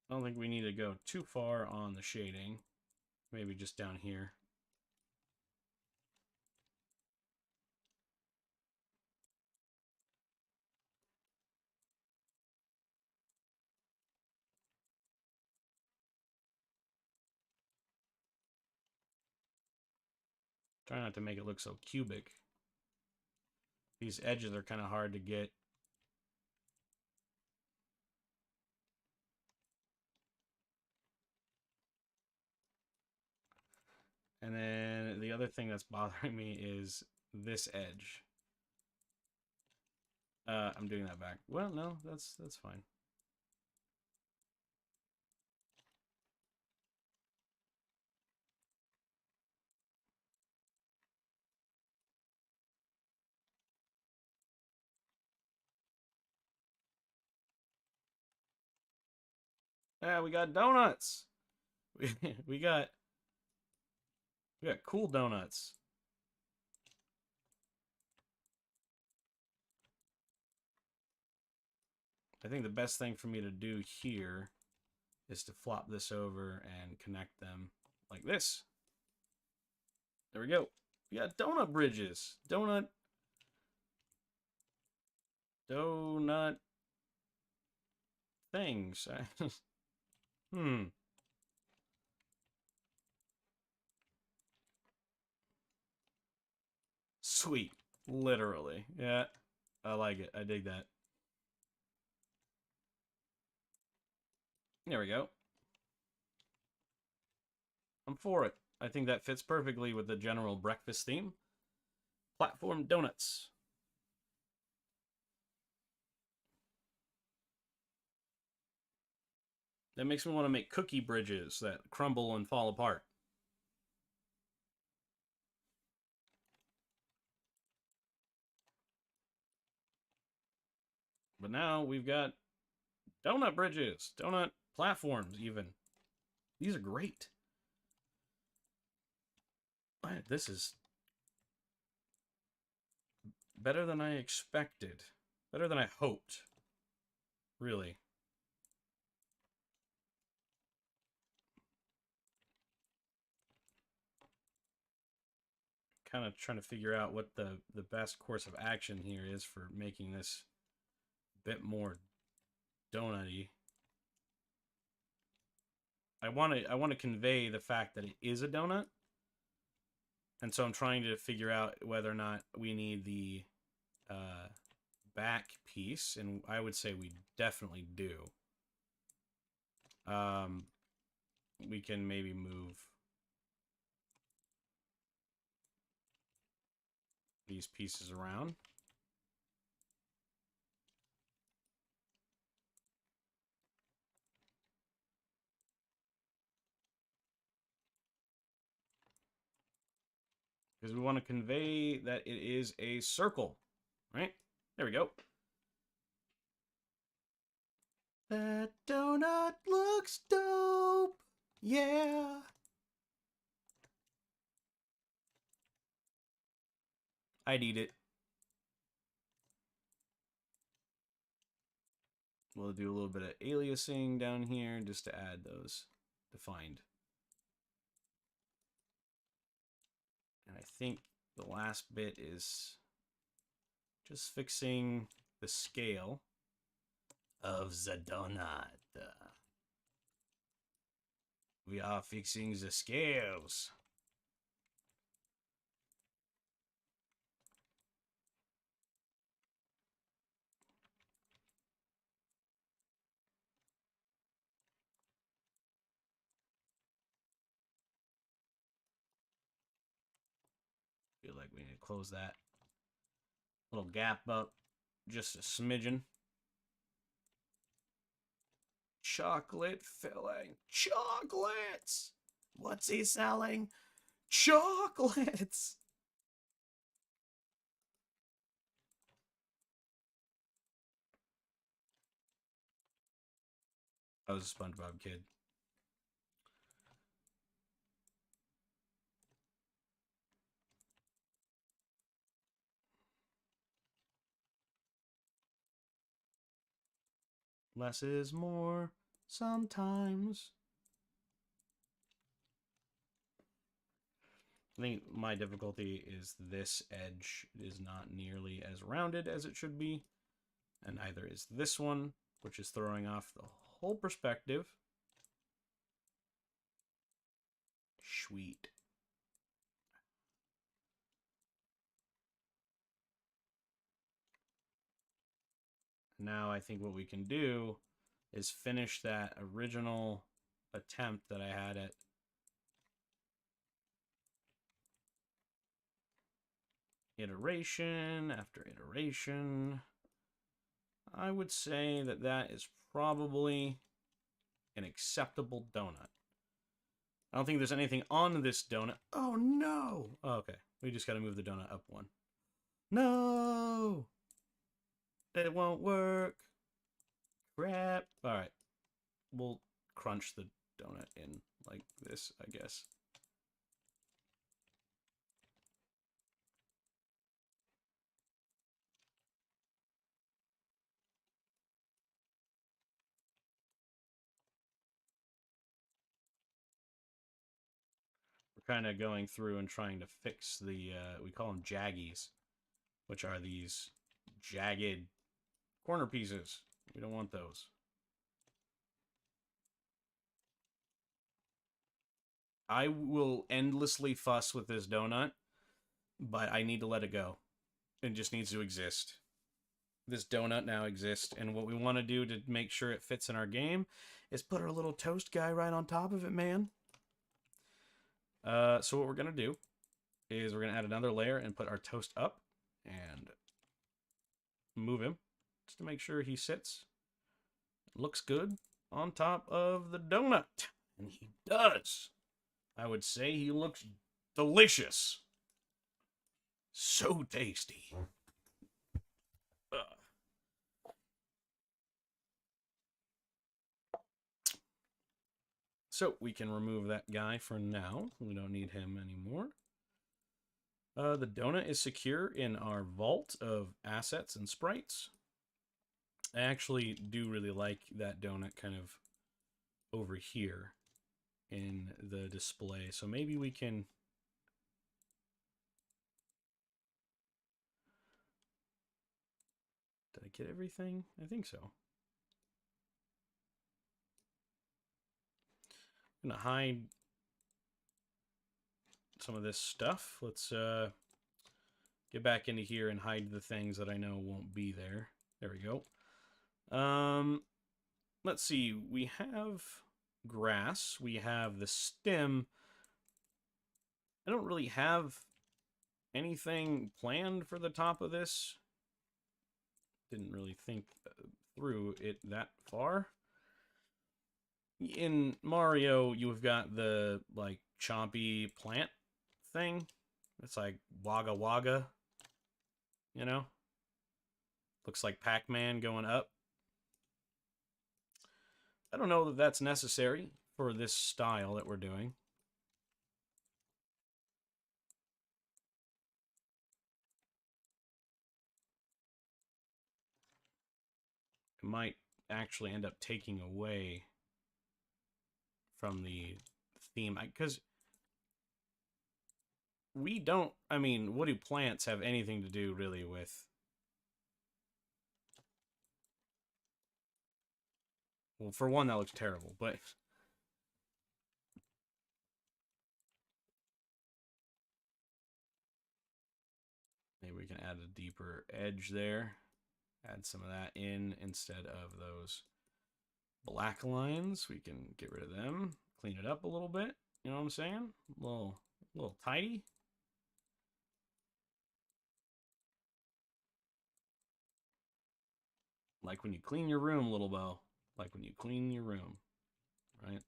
I don't think we need to go too far on the shading. Maybe just down here. Try not to make it look so cubic. These edges are kind of hard to get. And then the other thing that's bothering me is this edge. I'm doing that back. Well, no, that's fine. Yeah, we got donuts. We got cool donuts. I think the best thing for me to do here is to flop this over and connect them like this. There we go. We got donut bridges. Donut things. Sweet. Literally. Yeah. I like it. I dig that. There we go. I'm for it. I think that fits perfectly with the general breakfast theme. Platform donuts. That makes me want to make cookie bridges that crumble and fall apart. But now we've got donut bridges, donut platforms even. These are great. This is better than I expected. Better than I hoped. Really. Kind of trying to figure out what the best course of action here is for making this a bit more donut-y. I want to convey the fact that it is a donut. And so I'm trying to figure out whether or not we need the back piece, and I would say we definitely do. We can maybe move these pieces around. Because we want to convey that it is a circle, right? There we go. That donut looks dope. Yeah. I'd eat it. We'll do a little bit of aliasing down here just to add those defined. And I think the last bit is just fixing the scale of the donut. We are fixing the scales. Feel like we need to close that little gap up just a smidgen. Chocolate filling. Chocolates! What's he selling? Chocolates! I was a SpongeBob kid. Less is more sometimes. I think my difficulty is this edge is not nearly as rounded as it should be, and neither is this one, which is throwing off the whole perspective. Sweet. Now I think what we can do is finish that original attempt that I had at iteration after iteration. I would say that that is probably an acceptable donut. I don't think there's anything on this donut. Oh, no. Oh, okay. We just got to move the donut up one. No. It won't work. Crap. All right. We'll crunch the donut in like this, I guess. We're kind of going through and trying to fix the, we call them jaggies, which are these jagged corner pieces. We don't want those. I will endlessly fuss with this donut, but I need to let it go. It just needs to exist. this donut now exists, and what we want to do to make sure it fits in our game is put our little toast guy right on top of it, man. So what we're gonna do is we're gonna add another layer and put our toast up and move him just to make sure he sits, looks good on top of the donut. And he does. I would say he looks delicious. So tasty. So we can remove that guy for now. We don't need him anymore. The donut is secure in our vault of assets and sprites. I actually do really like that donut kind of over here in the display. So maybe we can... Did I get everything? I think so. I'm gonna hide some of this stuff. Let's get back into here and hide the things that I know won't be there. There we go. Let's see. We have grass. We have the stem. I don't really have anything planned for the top of this. Didn't really think through it that far. In Mario, you've got the, like, chompy plant thing. It's like Wagga Wagga, you know? Looks like Pac-Man going up. I don't know that that's necessary for this style that we're doing. It might actually end up taking away from the theme, because we don't, I mean, what do plants have anything to do really with? Well, for one, that looks terrible, but maybe we can add a deeper edge there. Add some of that in instead of those black lines. We can get rid of them, clean it up a little bit. You know what I'm saying? A little tidy. Like when you clean your room, little Bo. Like when you clean your room, right?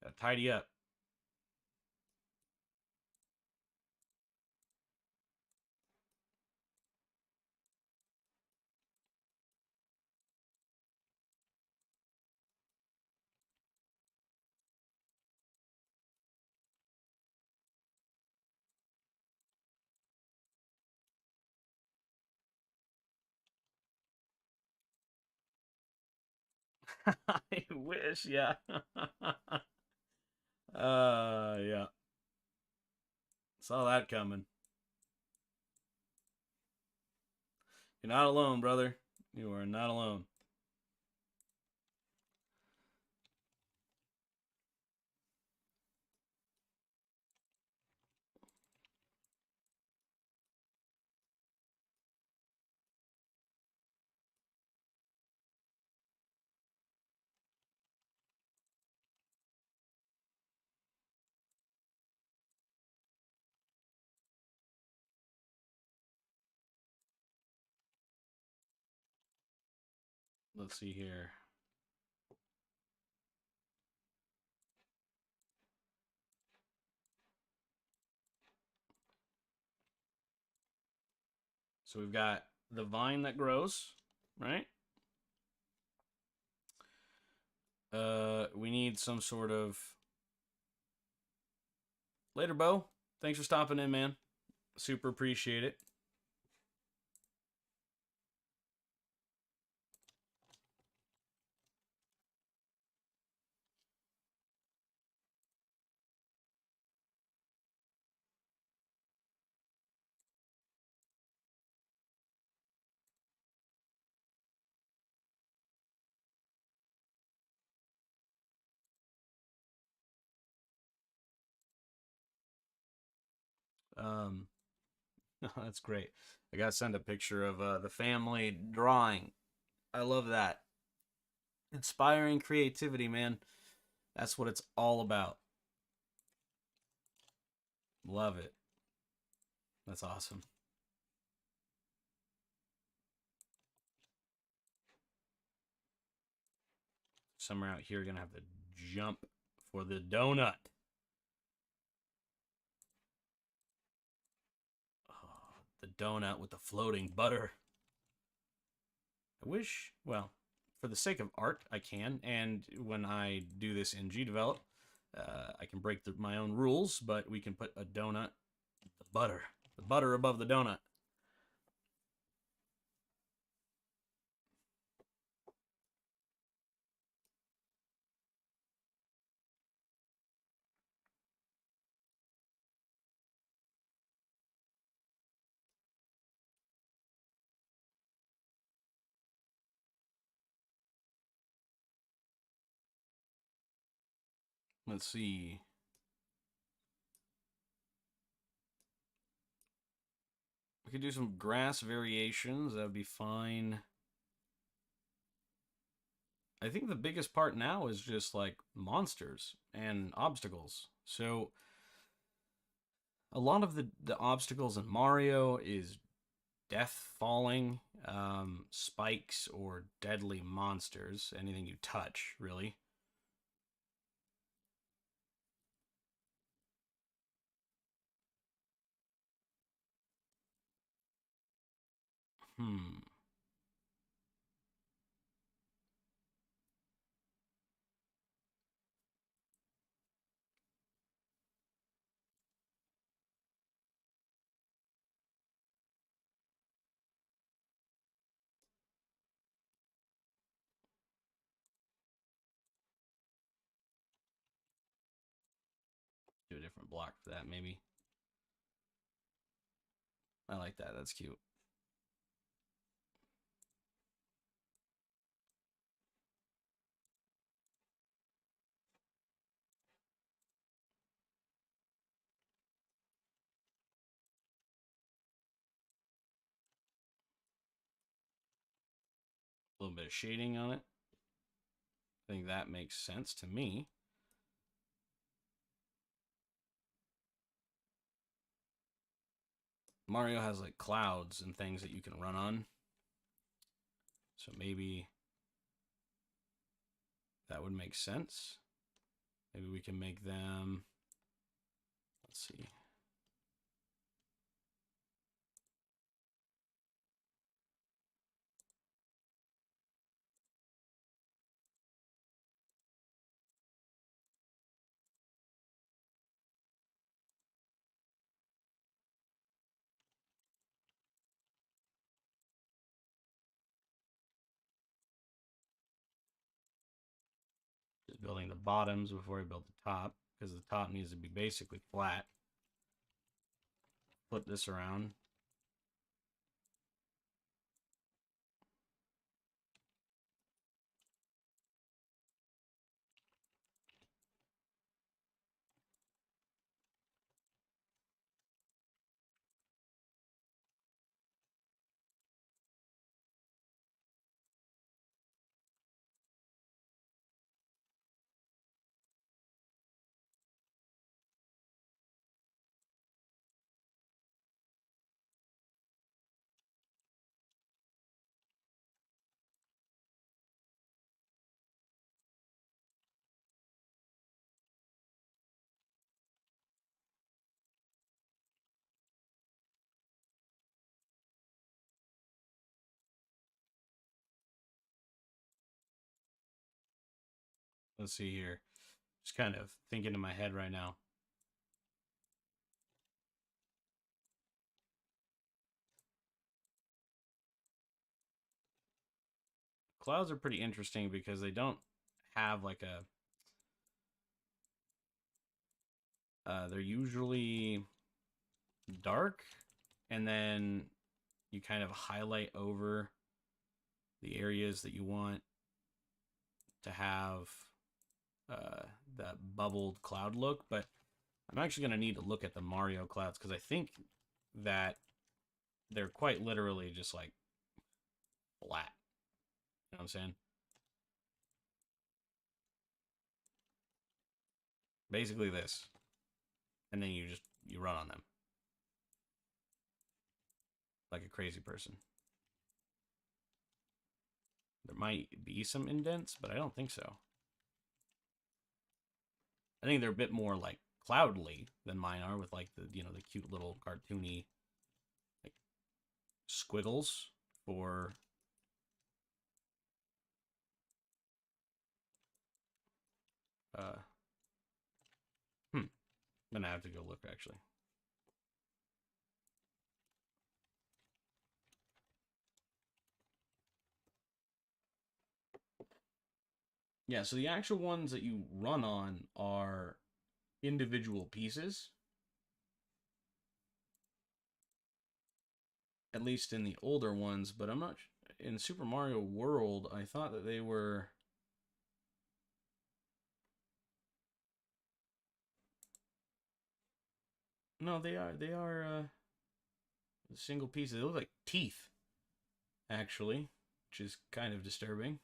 Gotta tidy up. I wish, yeah. Yeah. Saw that coming. You're not alone, brother. You are not alone. Let's see here. So we've got the vine that grows, right? We need some sort of... Later, Bo. Thanks for stopping in, man. Super appreciate it. That's great. I gotta send a picture of the family drawing. I love that. Inspiring creativity, man. That's what it's all about. Love it. That's awesome. Somewhere out here, gonna have to jump for the donut. Oh, the donut with the floating butter. I wish, well, for the sake of art, I can. And when I do this in GDevelop, I can break my own rules, but we can put a donut, the butter above the donut. Let's see. We could do some grass variations. That would be fine. I think the biggest part now is just like monsters and obstacles. So a lot of the obstacles in Mario is death falling, spikes, or deadly monsters. Anything you touch, really. Hmm. Do a different block for that, maybe. I like that. That's cute. A little bit of shading on it. I think that makes sense to me. Mario has like clouds and things that you can run on. So maybe that would make sense. Maybe we can make them, let's see. Just building the bottoms before we build the top, because the top needs to be basically flat. Flip this around. Let's see here. Just kind of thinking in my head right now. Clouds are pretty interesting because they don't have like a they're usually dark, and then you kind of highlight over the areas that you want to have that bubbled cloud look. But I'm actually going to need to look at the Mario clouds because I think that they're quite literally just like flat. You know what I'm saying? Basically this. And then you run on them. Like a crazy person. There might be some indents, but I don't think so. I think they're a bit more like cloudly than mine are, with like the the cute little cartoony like squiggles for uh I'm gonna have to go look actually. Yeah, so the actual ones that you run on are individual pieces. At least in the older ones, but I'm not in Super Mario World. I thought that they were no, they are single pieces. They look like teeth actually, which is kind of disturbing.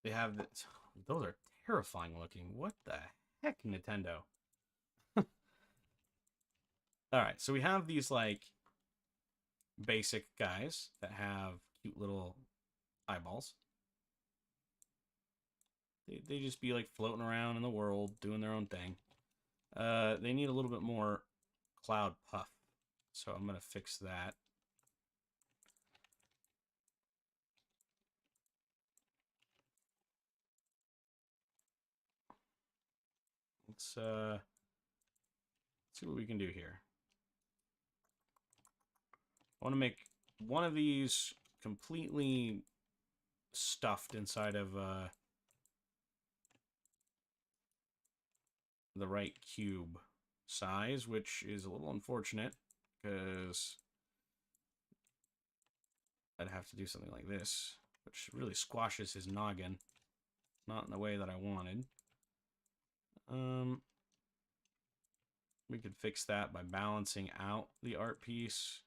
They have this, those are terrifying looking. What the heck, Nintendo? All right, so we have these like basic guys that have cute little eyeballs. They just be like floating around in the world doing their own thing. They need a little bit more cloud puff, so I'm gonna fix that. Let's see what we can do here. I want to make one of these completely stuffed inside of the right cube size, which is a little unfortunate because I'd have to do something like this, which really squashes his noggin. Not in the way that I wanted. We could fix that by balancing out the art piece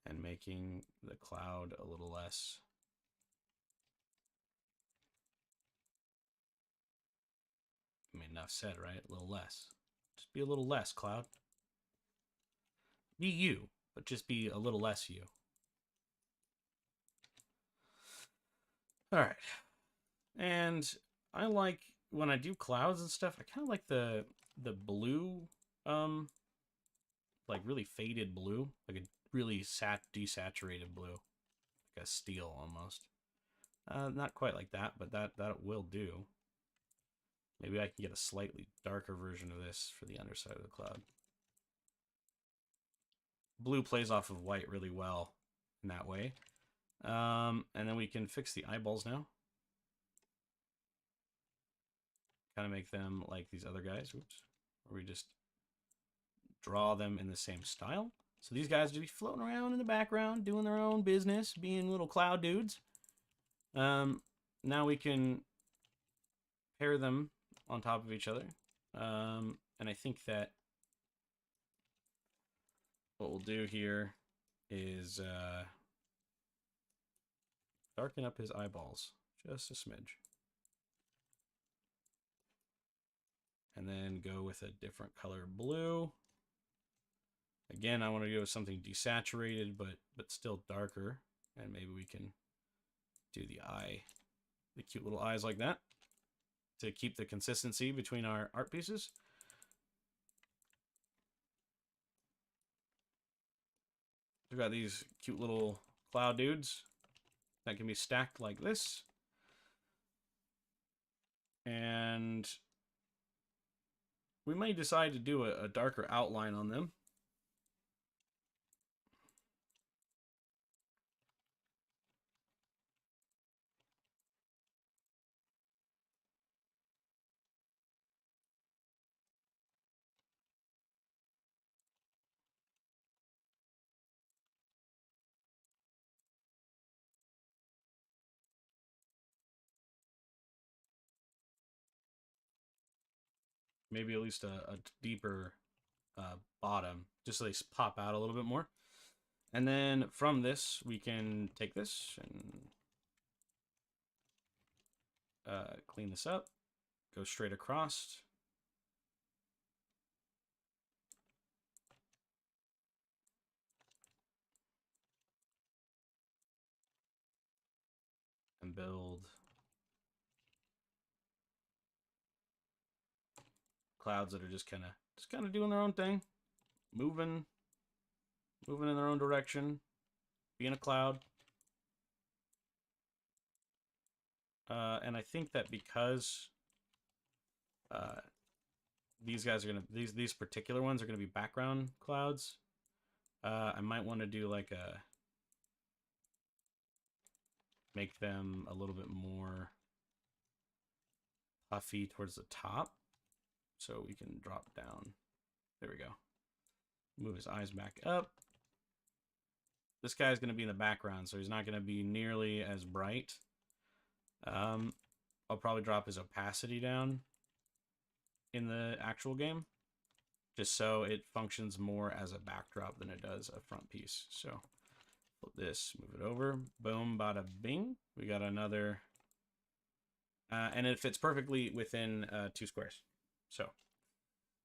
and making the cloud a little less. I mean, enough said, right? A little less. Just be a little less, cloud. Be you, but just be a little less you. All right. And I like, when I do clouds and stuff, I kind of like the blue, like really faded blue, like a really desaturated blue, like a steel almost. Not quite like that, but that will do. Maybe I can get a slightly darker version of this for the underside of the cloud. Blue plays off of white really well in that way. And then we can fix the eyeballs now. Kind of make them like these other guys. Oops. Where we just draw them in the same style. So these guys will be floating around in the background, doing their own business, being little cloud dudes. Now we can pair them on top of each other. And I think that what we'll do here is darken up his eyeballs just a smidge. And then go with a different color blue. Again, I want to go with something desaturated, but still darker. And maybe we can do the eye, the cute little eyes like that, to keep the consistency between our art pieces. We've got these cute little cloud dudes that can be stacked like this. And we may decide to do a darker outline on them. maybe at least a deeper bottom, just so they pop out a little bit more. And then from this, we can take this and clean this up, go straight across. And build clouds that are just kind of doing their own thing, moving in their own direction, being a cloud. And I think that because these guys are gonna these particular ones are gonna be background clouds, I might want to do like make them a little bit more puffy towards the top, so we can drop down. There we go. Move his eyes back up. This guy's going to be in the background, so he's not going to be nearly as bright. I'll probably drop his opacity down in the actual game, just so it functions more as a backdrop than it does a front piece. So flip this, move it over, boom, bada bing. We got another, and it fits perfectly within 2 squares. So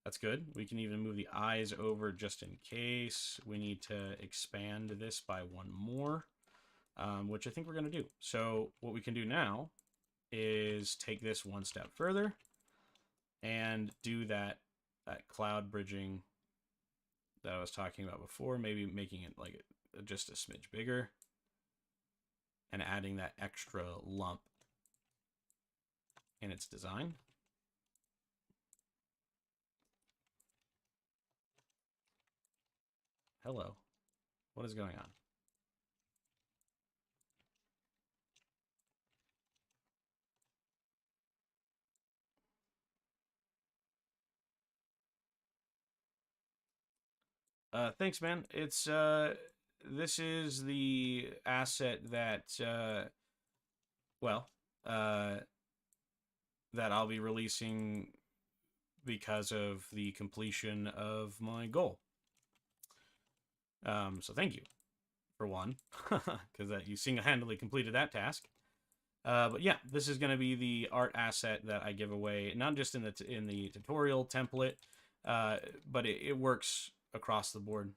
that's good. We can even move the eyes over just in case we need to expand this by 1 more, which I think we're going to do. So what we can do now is take this 1 step further and do that cloud bridging that I was talking about before, maybe making it like just a smidge bigger and adding that extra lump in its design. Hello. What is going on? Thanks, man. It's this is the asset that that I'll be releasing because of the completion of my goal. So thank you for one, because you single-handedly completed that task. But yeah, this is going to be the art asset that I give away, not just in the tutorial template, but it works across the board.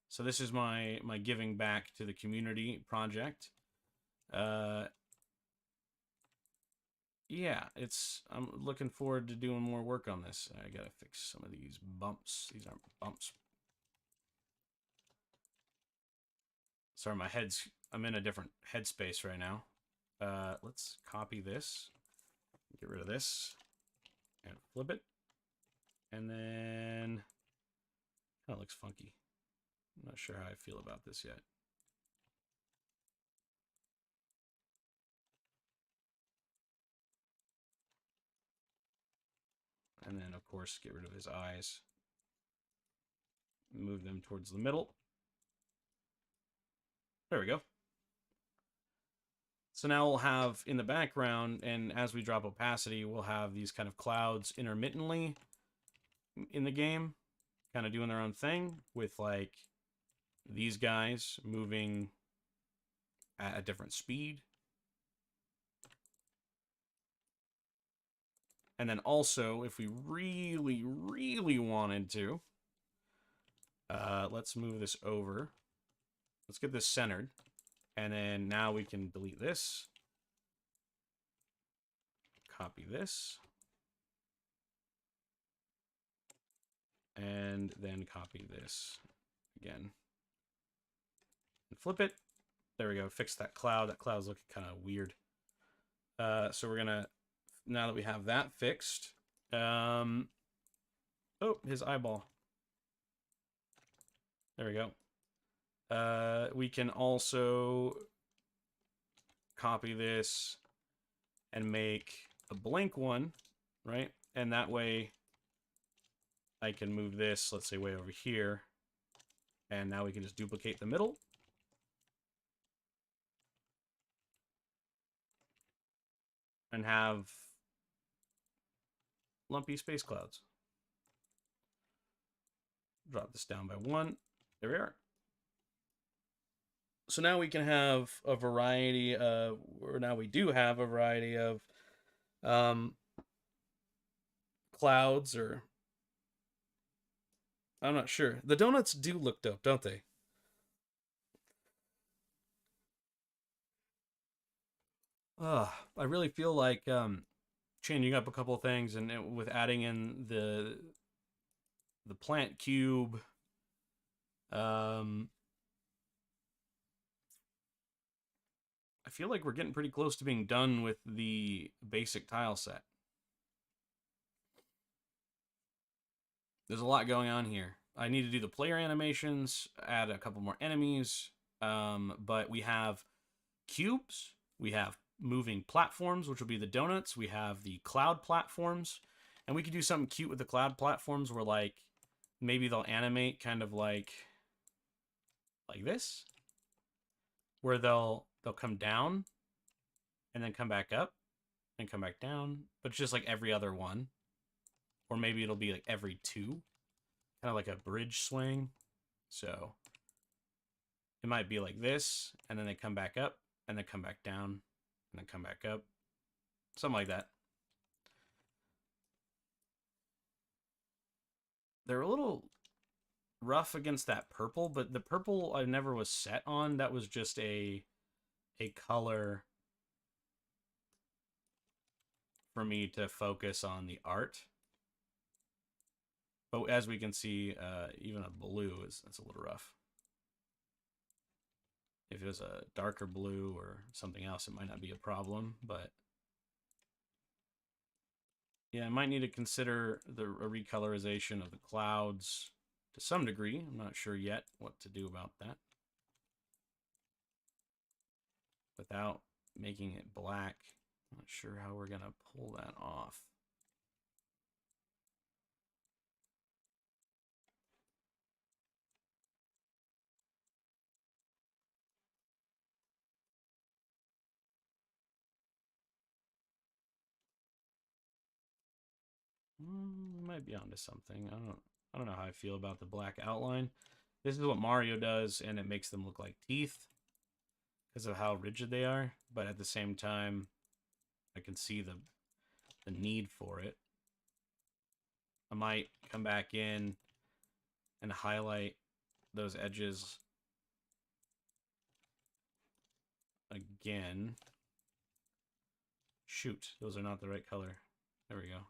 So this is my giving back to the community project. Yeah, I'm looking forward to doing more work on this. I gotta fix some of these bumps. These aren't bumps. Sorry, I'm in a different headspace right now. Let's copy this, get rid of this, and flip it. And then, kind of looks funky. I'm not sure how I feel about this yet. And then, of course, get rid of his eyes. Move them towards the middle. There we go. So now we'll have in the background, and as we drop opacity, we'll have these kind of clouds intermittently in the game, kind of doing their own thing, with like these guys moving at a different speed. And then also, if we really, really wanted to, let's move this over. Let's get this centered. And then now we can delete this. Copy this. And then copy this again. And flip it. There we go. Fix that cloud. That cloud's looking kind of weird. So we're going to, now that we have that fixed, oh, his eyeball. There we go. We can also copy this and make a blank one, right? And that way I can move this, let's say, way over here. And now we can just duplicate the middle. And have lumpy space clouds. Drop this down by 1. There we are. So now we can have a variety of, or now we do have a variety of clouds, or I'm not sure. The donuts do look dope, don't they? I really feel like changing up a couple of things, and with adding in the plant cube. I feel like we're getting pretty close to being done with the basic tile set. There's a lot going on here. I need to do the player animations, add a couple more enemies, but we have cubes, we have moving platforms, which will be the donuts, we have the cloud platforms, and we could do something cute with the cloud platforms where, like, maybe they'll animate kind of like this, where they'll come down and then come back up and come back down, but it's just like every other one. Or maybe it'll be like every 2, kind of like a bridge swing. So it might be like this, and then they come back up, and then come back down, and then come back up. Something like that. They're a little rough against that purple, but the purple I never was set on. That was just a color for me to focus on the art. But as we can see, even a blue that's a little rough. If it was a darker blue or something else, it might not be a problem, but yeah, I might need to consider a recolorization of the clouds to some degree. I'm not sure yet what to do about that without making it black. I'm not sure how we're gonna pull that off. Might be onto something. I don't know how I feel about the black outline. This is what Mario does, and it makes them look like teeth because of how rigid they are. But at the same time, I can see the need for it. I might come back in and highlight those edges again. Shoot, those are not the right color. There we go.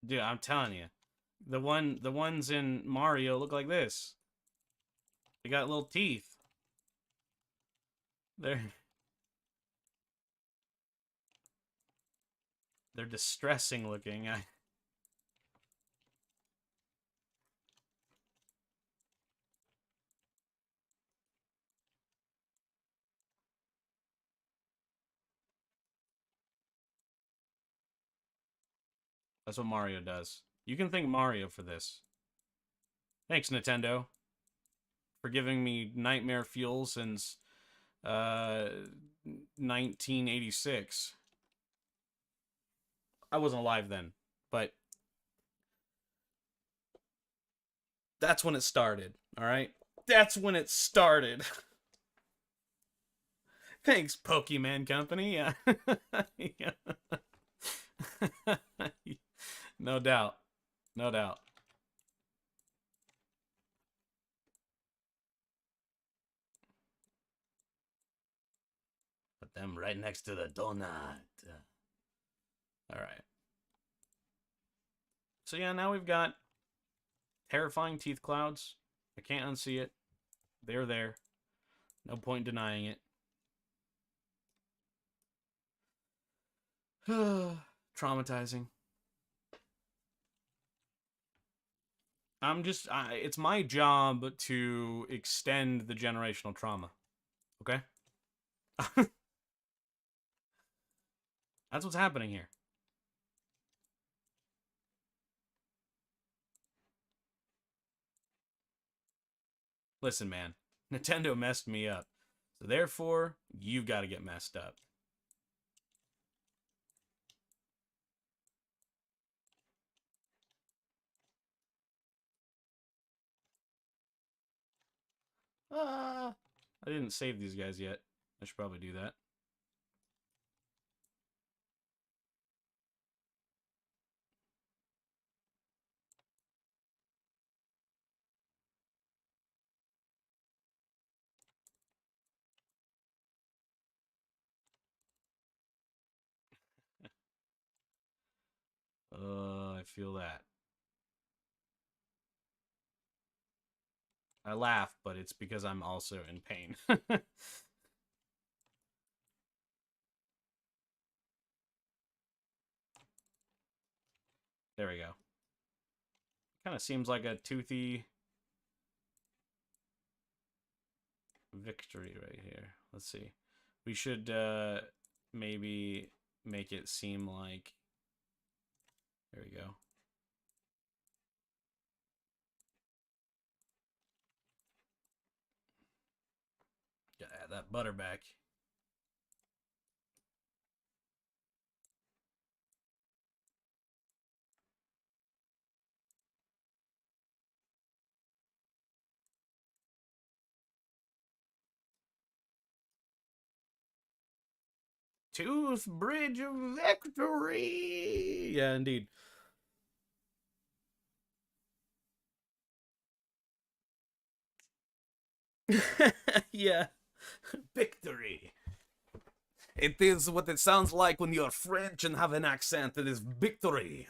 Dude, I'm telling you, the ones in Mario look like this. They got little teeth. They're distressing looking. That's what Mario does. You can thank Mario for this. Thanks, Nintendo, for giving me nightmare fuel since 1986. I wasn't alive then, but that's when it started, all right? That's when it started. Thanks, Pokemon Company. Yeah. Yeah. No doubt. No doubt. Put them right next to the donut. So yeah, now we've got terrifying teeth clouds. I can't unsee it. They're there. No point denying it. Traumatizing. It's my job to extend the generational trauma. Okay? That's what's happening here. Listen, man. Nintendo messed me up. So therefore, you've got to get messed up. I didn't save these guys yet. I should probably do that. I feel that. I laugh, but it's because I'm also in pain. There we go. Kind of seems like a toothy victory right here. Let's see. We should maybe make it seem like... There we go. Gotta add that butter back. Tooth Bridge of Victory! Yeah, indeed. Yeah. Victory. It is what it sounds like when you're French and have an accent. It is victory.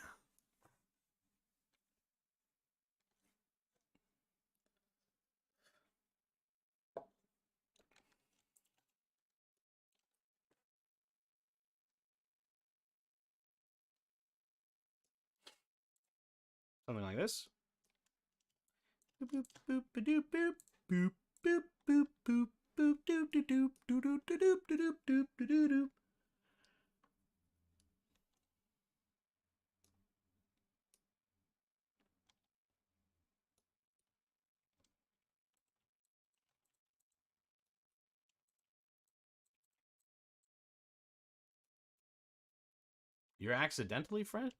Something like this. Boop, boop, boop, boop, boop, boop, boop, boop, boop, boop, doop, doop, doop, doop, doop, doop, doop, doop, doop, doop. You're accidentally French?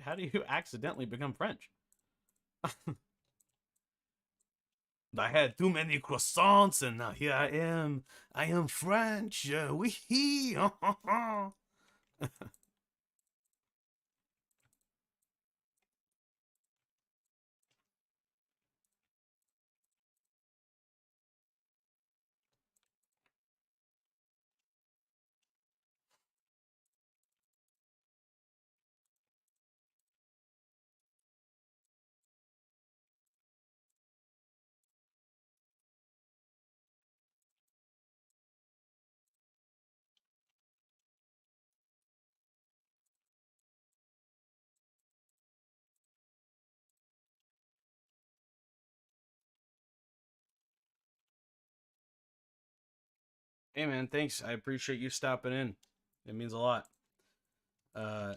How do you accidentally become French? I had too many croissants and now here I am. I am French. Wee Hey man, thanks. I appreciate you stopping in. It means a lot. Uh,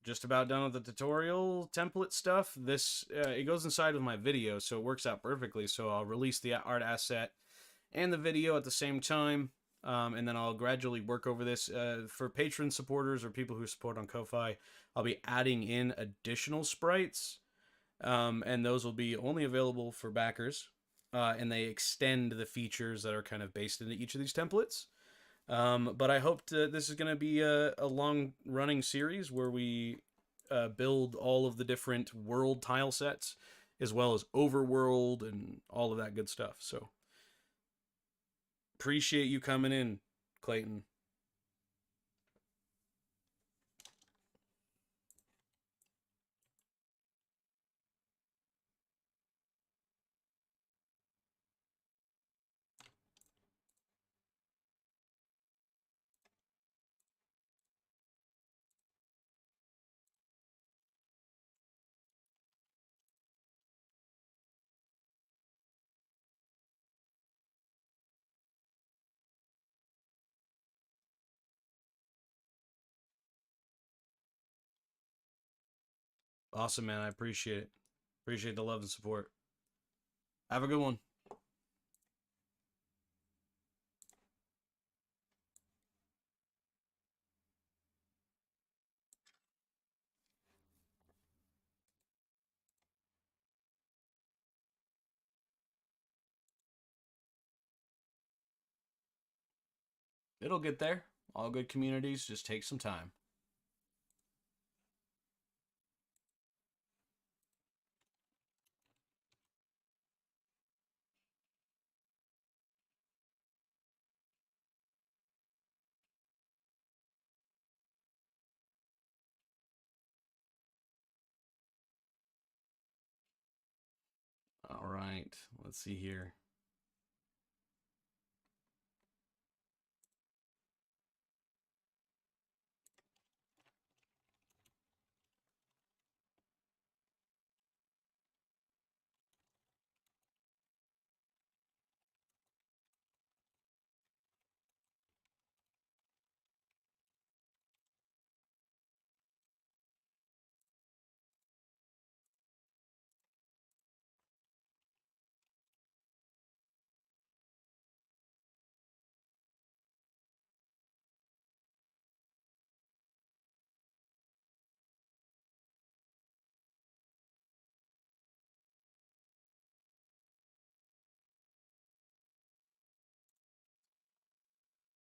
just about done with the tutorial template stuff. This it goes inside with my video, so it works out perfectly. So I'll release the art asset and the video at the same time, and then I'll gradually work over this. For patron supporters or people who support on Ko-Fi, I'll be adding in additional sprites, and those will be only available for backers, and they extend the features that are kind of based into each of these templates. But I hope this is going to be a long-running series where we build all of the different world tile sets, as well as overworld and all of that good stuff. So, appreciate you coming in, Clayton. Awesome, man. I appreciate it. Appreciate the love and support. Have a good one. It'll get there. All good communities just take some time. All right. Let's see here.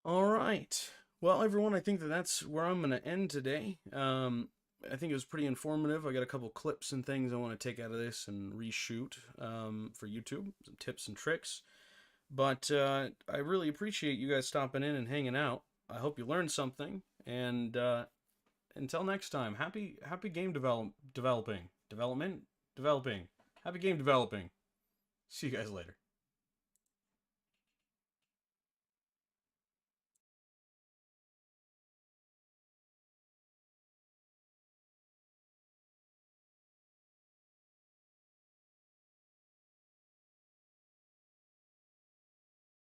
All right. Well, everyone, I think that that's where I'm going to end today. I think it was pretty informative. I got a couple clips and things I want to take out of this and reshoot for YouTube, some tips and tricks. But I really appreciate you guys stopping in and hanging out. I hope you learned something. And until next time, happy game developing. Happy game developing. See you guys later.